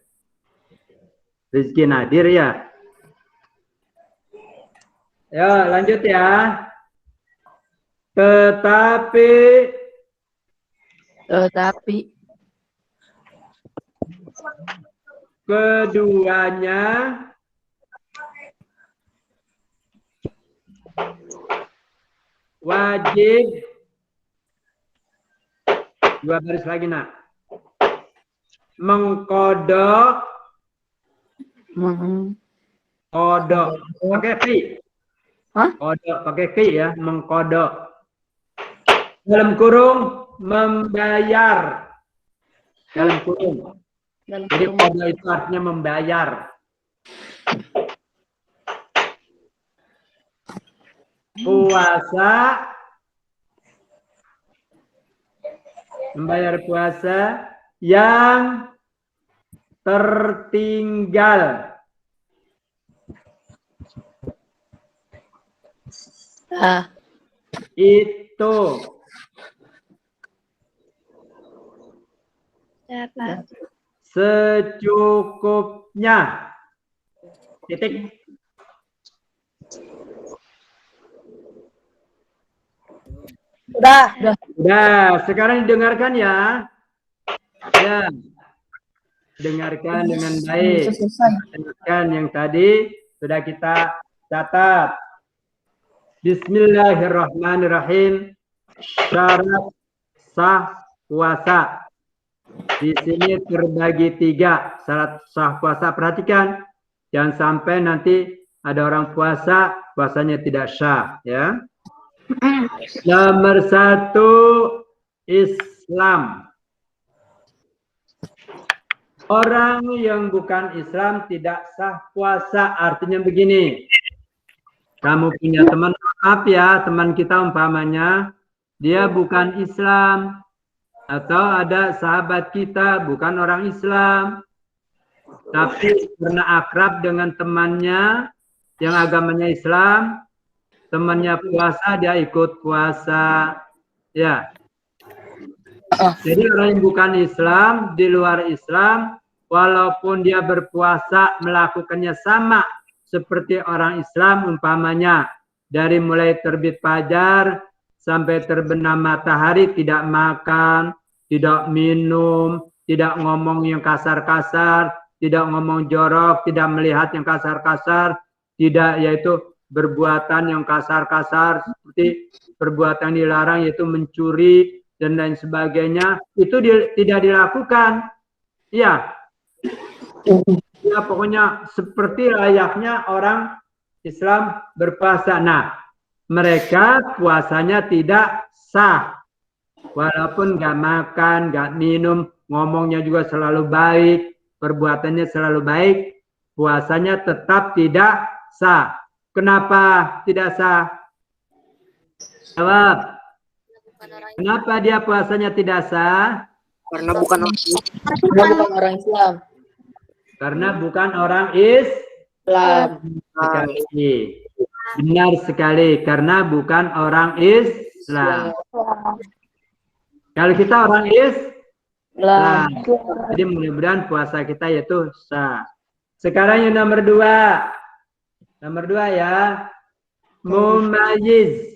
Rizky Nadir ya. Yo lanjut ya. Tetapi keduanya wajib, dua baris lagi nak, mengkodok, kodok pakai fi. Hah? Kodok pakai fi ya, mengkodok. Dalam kurung membayar. Dalam kurung. Jadi kodok itu artinya membayar. Puasa, membayar puasa yang tertinggal. Itu secukupnya. Titik. Sudah. Udah, sekarang didengarkan ya. Ya. Dengarkan dengan baik. Dengarkan yang tadi sudah kita catat. Bismillahirrahmanirrahim. Syarat sah puasa. Di sini terbagi 3 syarat sah puasa. Perhatikan, jangan sampai nanti ada orang puasa, puasanya tidak sah, ya. Nomor 1, Islam. Orang yang bukan Islam tidak sah puasa. Artinya begini, kamu punya teman, maaf ya, teman kita umpamanya dia bukan Islam, atau ada sahabat kita bukan orang Islam, tapi karena akrab dengan temannya yang agamanya Islam, temannya puasa, dia ikut puasa, ya. Jadi orang yang bukan Islam, di luar Islam, walaupun dia berpuasa melakukannya sama seperti orang Islam, umpamanya dari mulai terbit fajar sampai terbenam matahari tidak makan, tidak minum, tidak ngomong yang kasar-kasar, tidak ngomong jorok, tidak melihat yang kasar-kasar, tidak yaitu perbuatan yang kasar-kasar seperti perbuatan dilarang yaitu mencuri dan lain sebagainya, itu tidak dilakukan. Ya. Ya, pokoknya seperti layaknya orang Islam berpuasa. Nah, mereka puasanya tidak sah. Walaupun nggak makan, nggak minum, ngomongnya juga selalu baik, perbuatannya selalu baik, puasanya tetap tidak sah. Kenapa tidak sah? Jawab. Kenapa dia puasanya tidak sah? Karena bukan orang Islam. Karena bukan orang Islam. Sekali. Benar sekali, karena bukan orang Islam. Kalau kita orang Islam, jadi mudah-mudahan puasa kita yaitu sah. Sekarang yang nomor 2. Nomor 2 ya. Mumayyiz.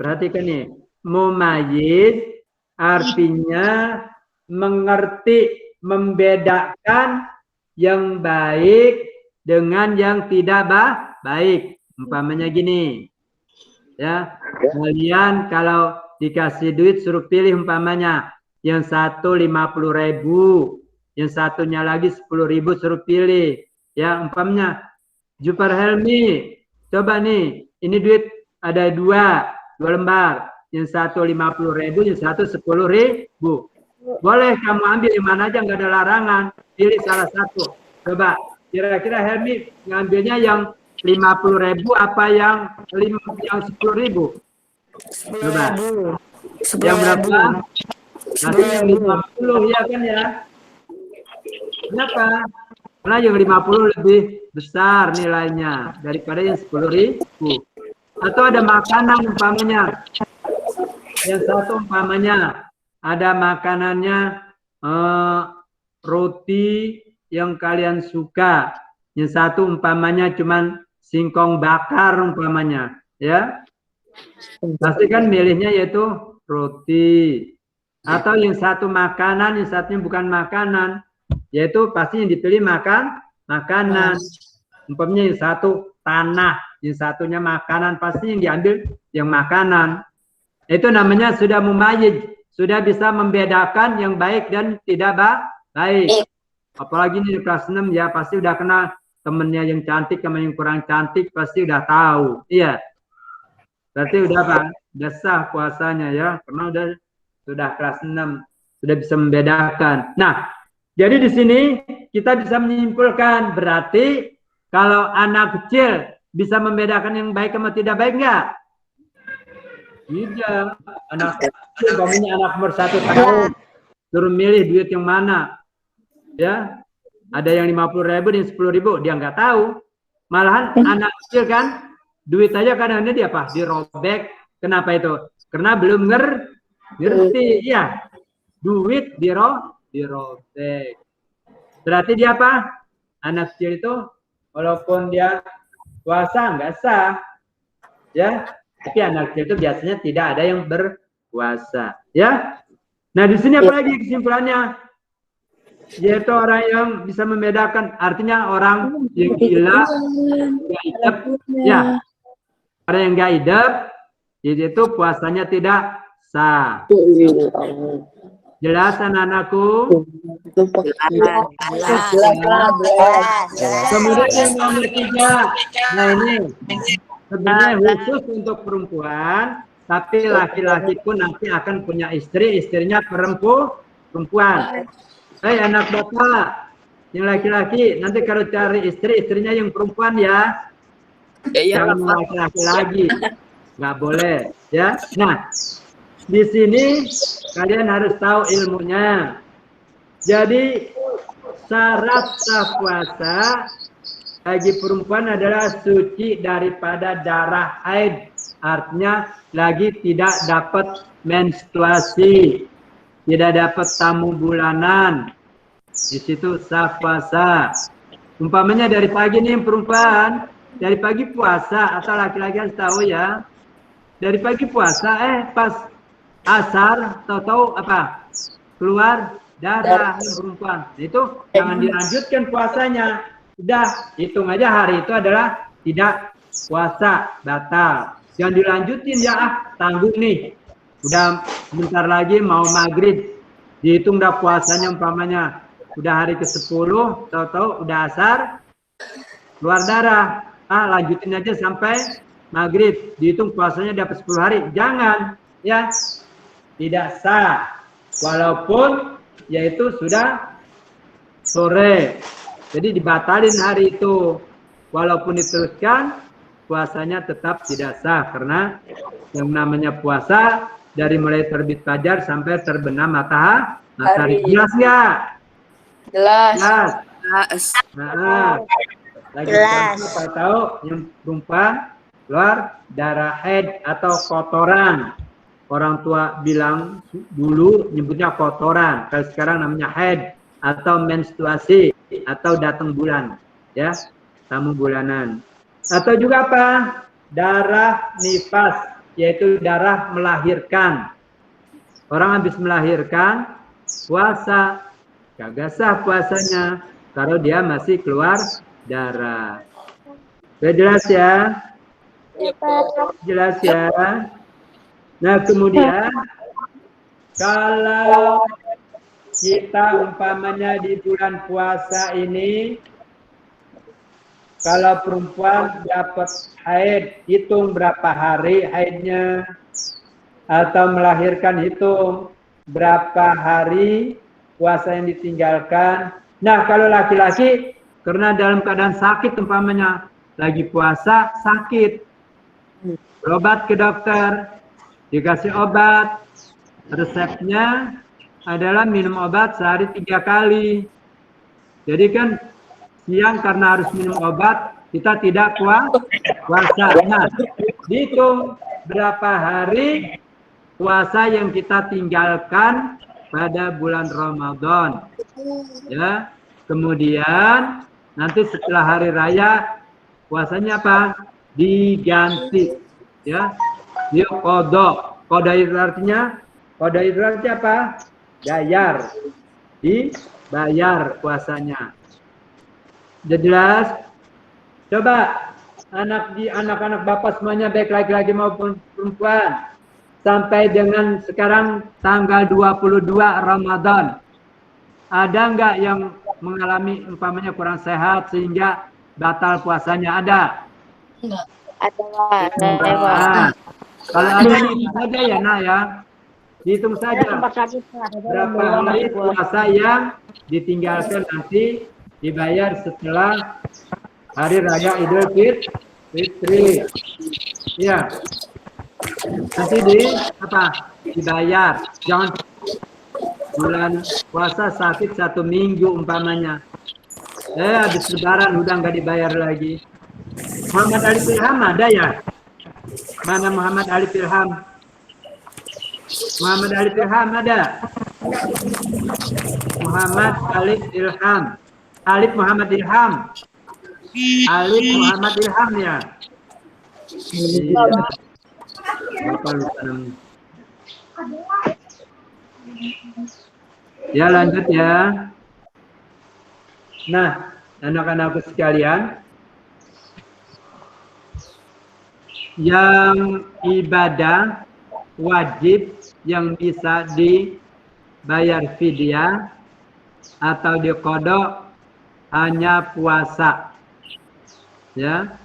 Perhatikan nih. Mumayyiz artinya mengerti, membedakan yang baik dengan yang tidak baik. Umpamanya gini. Ya, kalian kalau dikasih duit suruh pilih umpamanya yang satu 50.000, yang satunya lagi 10.000 suruh pilih. Ya, umpamanya Jupar Helmi, coba nih, ini duit ada dua lembar, yang satu 50.000, yang satu 10.000. Boleh kamu ambil yang mana aja, nggak ada larangan, pilih salah satu. Coba, kira-kira Helmi ngambilnya yang 50.000 apa yang 10.000? Coba. Yang berapa? Nanti yang 50 ya kan ya? Kenapa? Karena yang 50 lebih besar nilainya daripada yang 10.000. Atau ada makanan umpamanya. Yang satu umpamanya ada makanannya roti yang kalian suka. Yang satu umpamanya cuman singkong bakar umpamanya, ya. Pasti kan milihnya yaitu roti. Atau yang satu makanan, yang satunya bukan makanan, yaitu pasti yang dipilih makanan. Umpamanya yang satu tanah, yang satunya makanan, pasti yang diambil yang makanan. Itu namanya sudah mumayyiz, sudah bisa membedakan yang baik dan tidak baik. Apalagi ini di kelas 6 ya, pasti udah kenal temennya yang cantik sama yang kurang cantik, pasti udah tahu. Iya. Berarti udah Pak, udah sah puasanya ya, karena sudah kelas 6, sudah bisa membedakan. Nah, jadi di sini kita bisa menyimpulkan, berarti kalau anak kecil bisa membedakan yang baik sama tidak baik enggak? Tidak. Anak kecil, anak umur 1 tahun, suruh milih duit yang mana. Ya, ada yang 50.000 dan 10.000, dia nggak tahu. Malahan anak kecil kan, duit aja kadang-kadang dia apa? Dirobek. Kenapa itu? Karena belum ngerti. Ya, duit dirobek. Berarti dia apa? Anak kecil itu, walaupun dia puasa nggak sah, ya. Tapi anak kecil itu biasanya tidak ada yang berpuasa, ya. Nah di sini apa lagi kesimpulannya? Yaitu orang yang bisa membedakan, artinya orang yang gila, nggak hidup, ya. Orang yang nggak hidup, itu puasanya tidak sah. Jelas anak-anakku? Kemudian yang nomor 3, nah ini sebenarnya khusus untuk perempuan, tapi laki-laki pun nanti akan punya istri, istrinya perempuan. Hei anak bapak, yang laki-laki, nanti kalau cari istri, istrinya yang perempuan ya. Jangan laki-laki lagi, nggak boleh ya. Nah, di sini kalian harus tahu ilmunya. Jadi syarat sah puasa bagi perempuan adalah suci daripada darah haid, artinya lagi tidak dapat menstruasi, tidak dapat tamu bulanan. Di situ sah puasa. Umpamanya dari pagi nih perempuan, dari pagi puasa, atau laki-laki harus tahu ya, dari pagi puasa pas asar tahu apa keluar darah perempuan, itu jangan dilanjutkan puasanya, udah hitung aja hari itu adalah tidak puasa, batal. Jangan dilanjutin ya, tangguh nih, udah bentar lagi mau maghrib, dihitung dah puasanya umpamanya udah hari ke-10, tahu-tahu udah asar keluar darah, lanjutin aja sampai maghrib, dihitung puasanya dapat 10 hari. Jangan ya, tidak sah walaupun yaitu sudah sore, jadi dibatalin hari itu, walaupun diteruskan puasanya tetap tidak sah, karena yang namanya puasa dari mulai terbit fajar sampai terbenam matahari. Jelas nggak? Jelas. Jelas. Nah, lagi Jelas. apa tahu yang perempuan keluar darah haid atau kotoran. Orang tua bilang dulu nyebutnya kotoran, kalau sekarang namanya haid atau menstruasi atau datang bulan, ya, tamu bulanan. Atau juga apa? Darah nifas, yaitu darah melahirkan. Orang habis melahirkan, puasa, kagak sah puasanya kalau dia masih keluar darah. Sudah jelas ya? Jelas ya? Nah, kemudian kalau kita umpamanya di bulan puasa ini, kalau perempuan dapat haid, hitung berapa hari haidnya, atau melahirkan hitung berapa hari puasa yang ditinggalkan. Nah, kalau laki-laki karena dalam keadaan sakit umpamanya lagi puasa sakit, berobat ke dokter, dikasih obat, resepnya adalah minum obat sehari 3 kali. Jadi kan siang karena harus minum obat, kita tidak puasa. Nah, dihitung berapa hari puasa yang kita tinggalkan pada bulan Ramadan. Ya, kemudian nanti setelah hari raya puasanya apa? Diganti. Ya, dia kodok. Kodok itu artinya apa? Bayar. Dibayar puasanya. Sudah jelas? Coba anak-anak bapak semuanya baik laki-laki maupun perempuan. Sampai dengan sekarang tanggal 22 Ramadan. Ada nggak yang mengalami umpamanya kurang sehat sehingga batal puasanya? Ada? Ada, Pak. Nah, kalau ada dihitung saja ya, Nak ya. Dihitung saja berapa hari puasa yang ditinggalkan nanti dibayar setelah hari raya Idul Fitri. Ya. Nanti dibayar. Jangan bulan puasa sakit 1 minggu umpamanya. Habis lebaran udah nggak dibayar lagi. Muhammad Ali Ilham ada ya? Mana Muhammad Ali Ilham? Muhammad Ali Ilham ada? Muhammad Ali Ilham. Alif Muhammad Ilham. Alif Muhammad Ilham ya? Iya. Apa lupa namanya? Ya lanjut ya. Nah, anak-anakku sekalian, yang ibadah wajib yang bisa dibayar fidyah atau diqodok hanya puasa. Ya,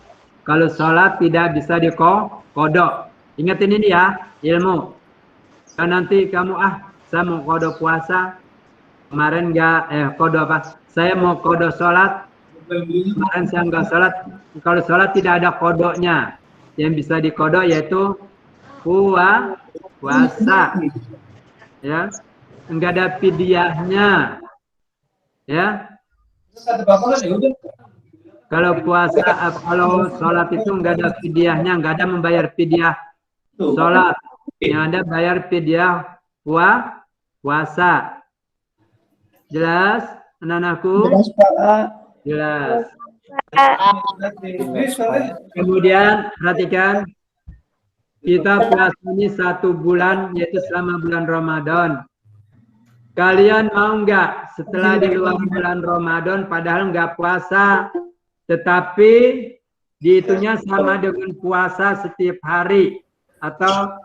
kalau sholat tidak bisa diqodok. Ingatin ini ya, ilmu. Dan nanti kamu saya mau kodok puasa, kemarin nggak kodok apa? Saya mau kodok sholat, kemarin saya nggak sholat. Kalau sholat tidak ada kodoknya. Yang bisa dikodok yaitu puasa. Ya, nggak ada fidyahnya. Ya. Kalau puasa, kalau sholat itu nggak ada fidyahnya, nggak ada membayar fidyah sholat. Yang ada bayar fidyah puasa. Jelas, anak-anakku? Jelas, Pak. Jelas. Kemudian perhatikan, kita puasa ini 1 bulan, yaitu selama bulan Ramadan. Kalian mau nggak setelah di luar bulan Ramadan, padahal nggak puasa, tetapi dihitungnya sama dengan puasa setiap hari atau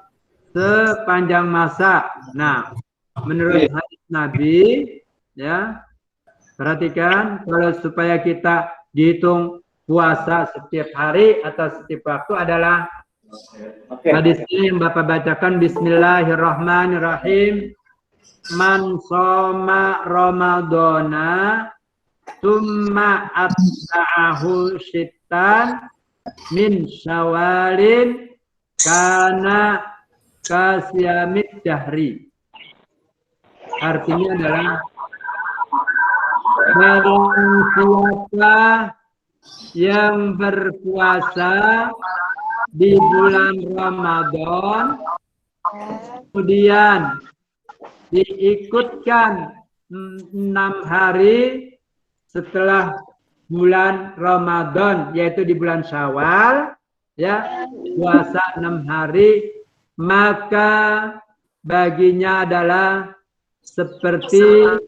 sepanjang masa. Nah, menurut hadis Nabi, ya, perhatikan kalau supaya kita dihitung puasa setiap hari atau setiap waktu adalah hadisnya yang Bapak bacakan. Bismillahirrahmanirrahim. Man soma Ramadana summa atba'ahu syittan min syawalin kana kasyamid dahri. Artinya adalah Barang siapa yang berpuasa di bulan Ramadan, kemudian diikutkan 6 hari setelah bulan Ramadan, yaitu di bulan Syawal, ya, puasa 6 hari, maka baginya adalah seperti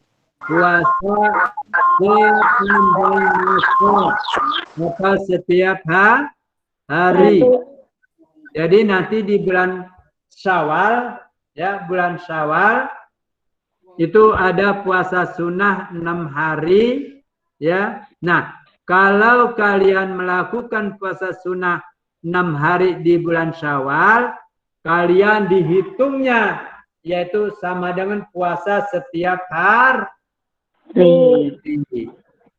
puasa setiap hari. Jadi nanti di bulan Syawal, ya, bulan Syawal itu ada puasa sunnah 6 hari, ya. Nah, kalau kalian melakukan puasa sunnah 6 hari di bulan Syawal, kalian dihitungnya yaitu sama dengan puasa setiap hari.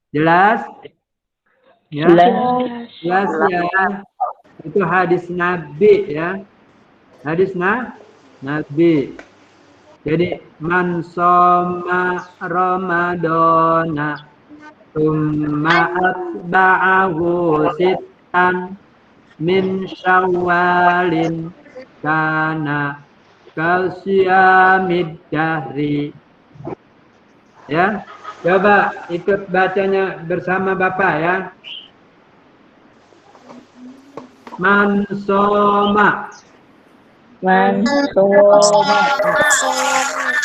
Jelas? Ya. Jelas ya. Itu hadis Nabi, ya. Hadis Nabi. Jadi man shoma Ramadana tsumma atba'ahu sittan min Syawalin kana kasiyamid dahri. Ya, coba ikut bacanya bersama Bapak, ya. Man shoma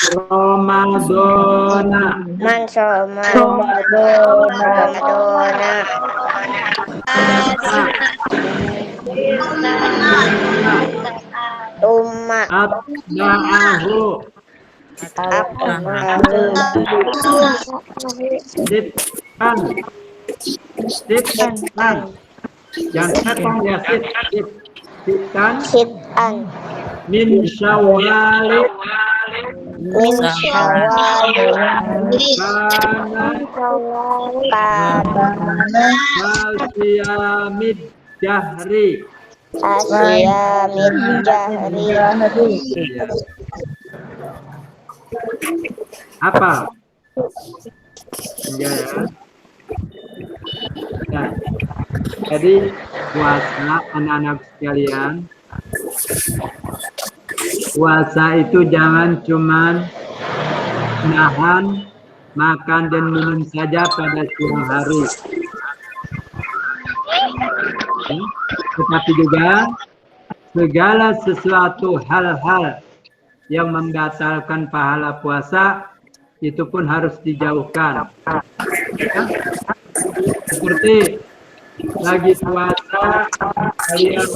Ramadana atba'ahu sittan. Jangan setong ya, sittan min Syawal kana kasiyamid dahri. Apa? Ya. Nah, jadi puasa anak-anak sekalian, puasa itu jangan cuman nahan makan dan minum saja pada siang hari, tetapi juga segala sesuatu hal-hal yang membatalkan pahala puasa itu pun harus dijauhkan. Ya? Seperti lagi puasa kalian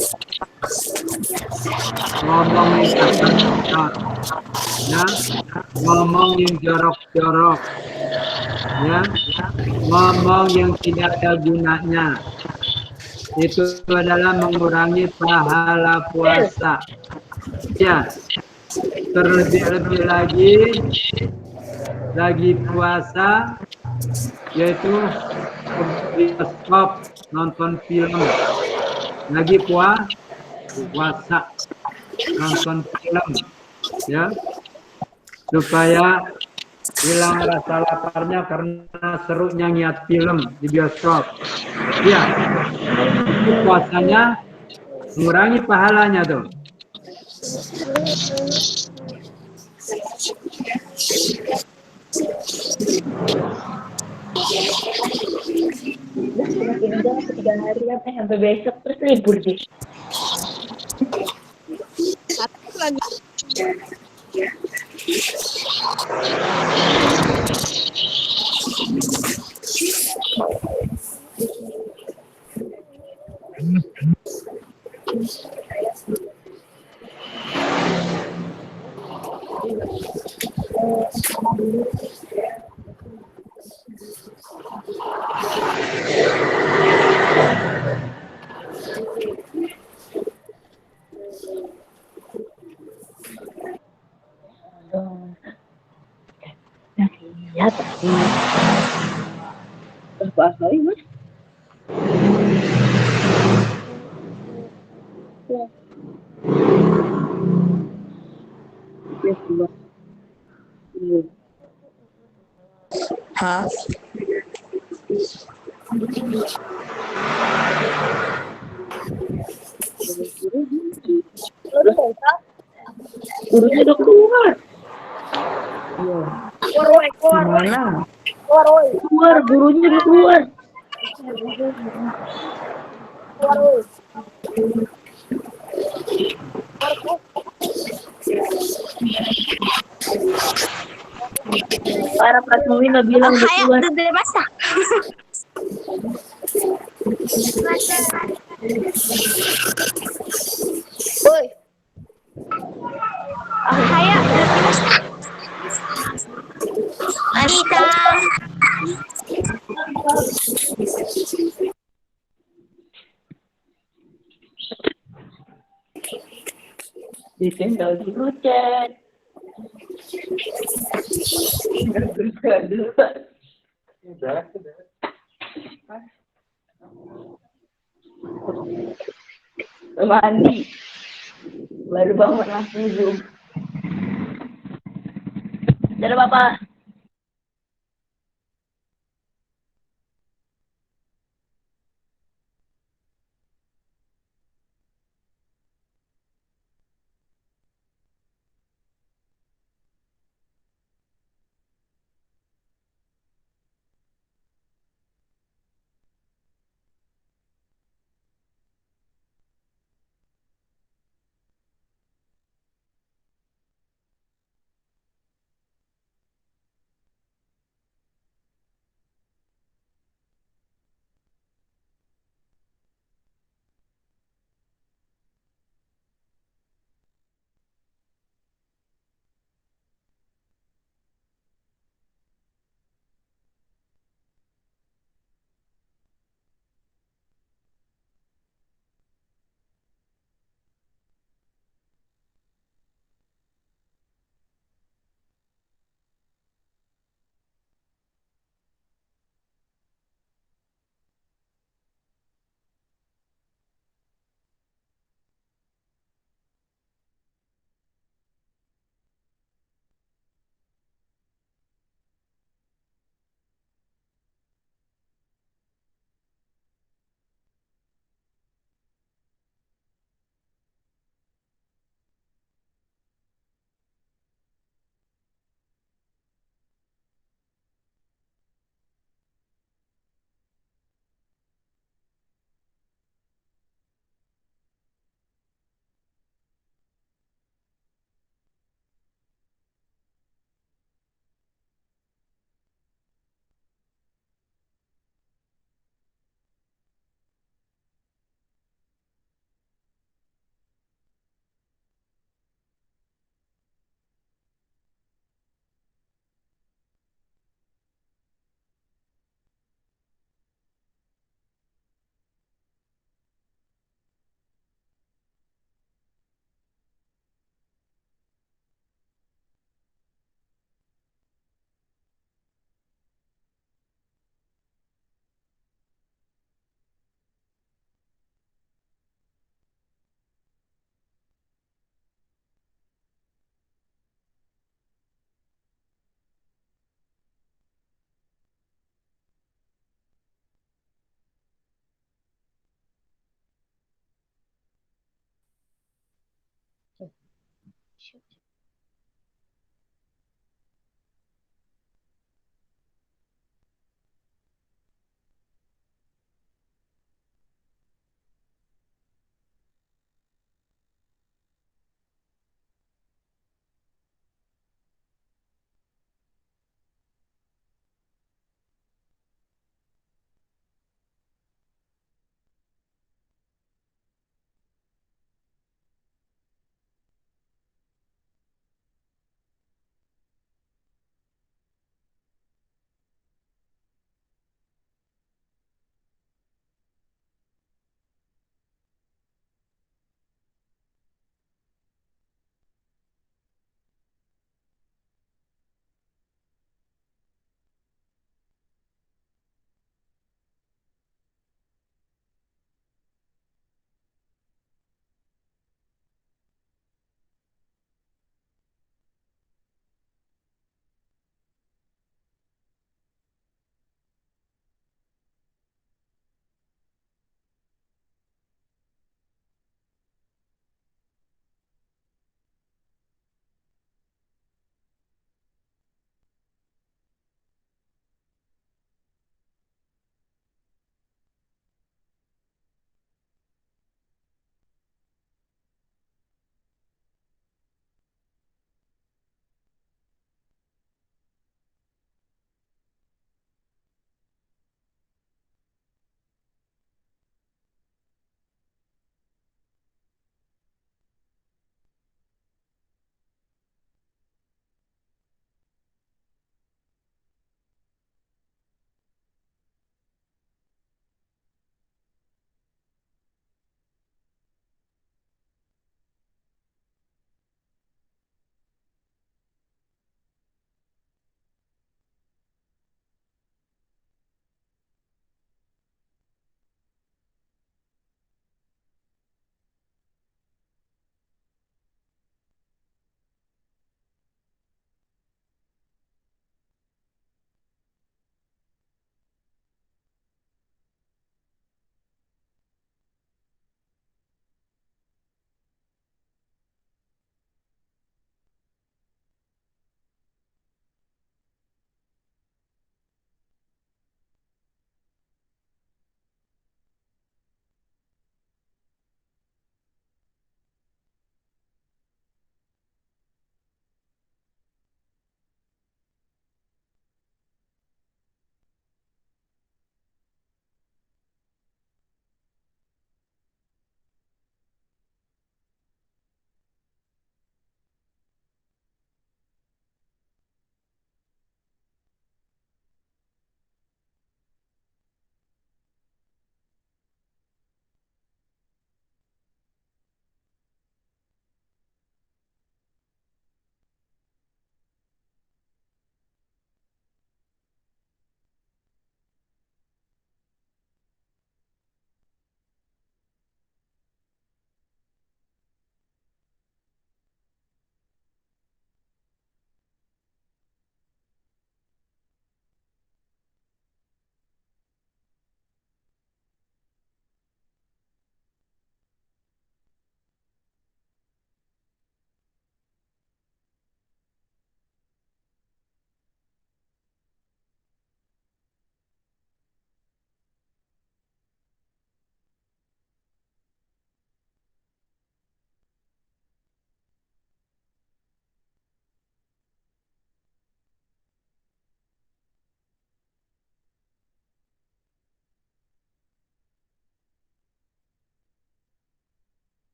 ngomong yang kasar, ya, ngomong yang jorok-jorok, ya, ngomong yang tidak ada gunanya, itu adalah mengurangi pahala puasa. Ya, terlebih-lebih lagi puasa, yaitu bioskop, nonton film, lagi puasa nonton film, ya, supaya hilang rasa laparnya karena serunya ngeliat film di bioskop. Ya, itu puasanya mengurangi pahalanya tuh. Tiga hari sampai besok terus libur deh. Ya, tapi berapa hari, Mas? Hah? Gurunya udah keluar. Keluar, woi, keluar, woi. Mana? Keluar, woi. Keluar, gurunya udah keluar. Keluar, woi. Para Pratmawina bilang udah Hayat keluar. dede masa. Woi, Hayat dede masa. Anita. Ditendang dulu, Chat. Mandi. Baru bangun langsung Zoom. Dadah, Bapak.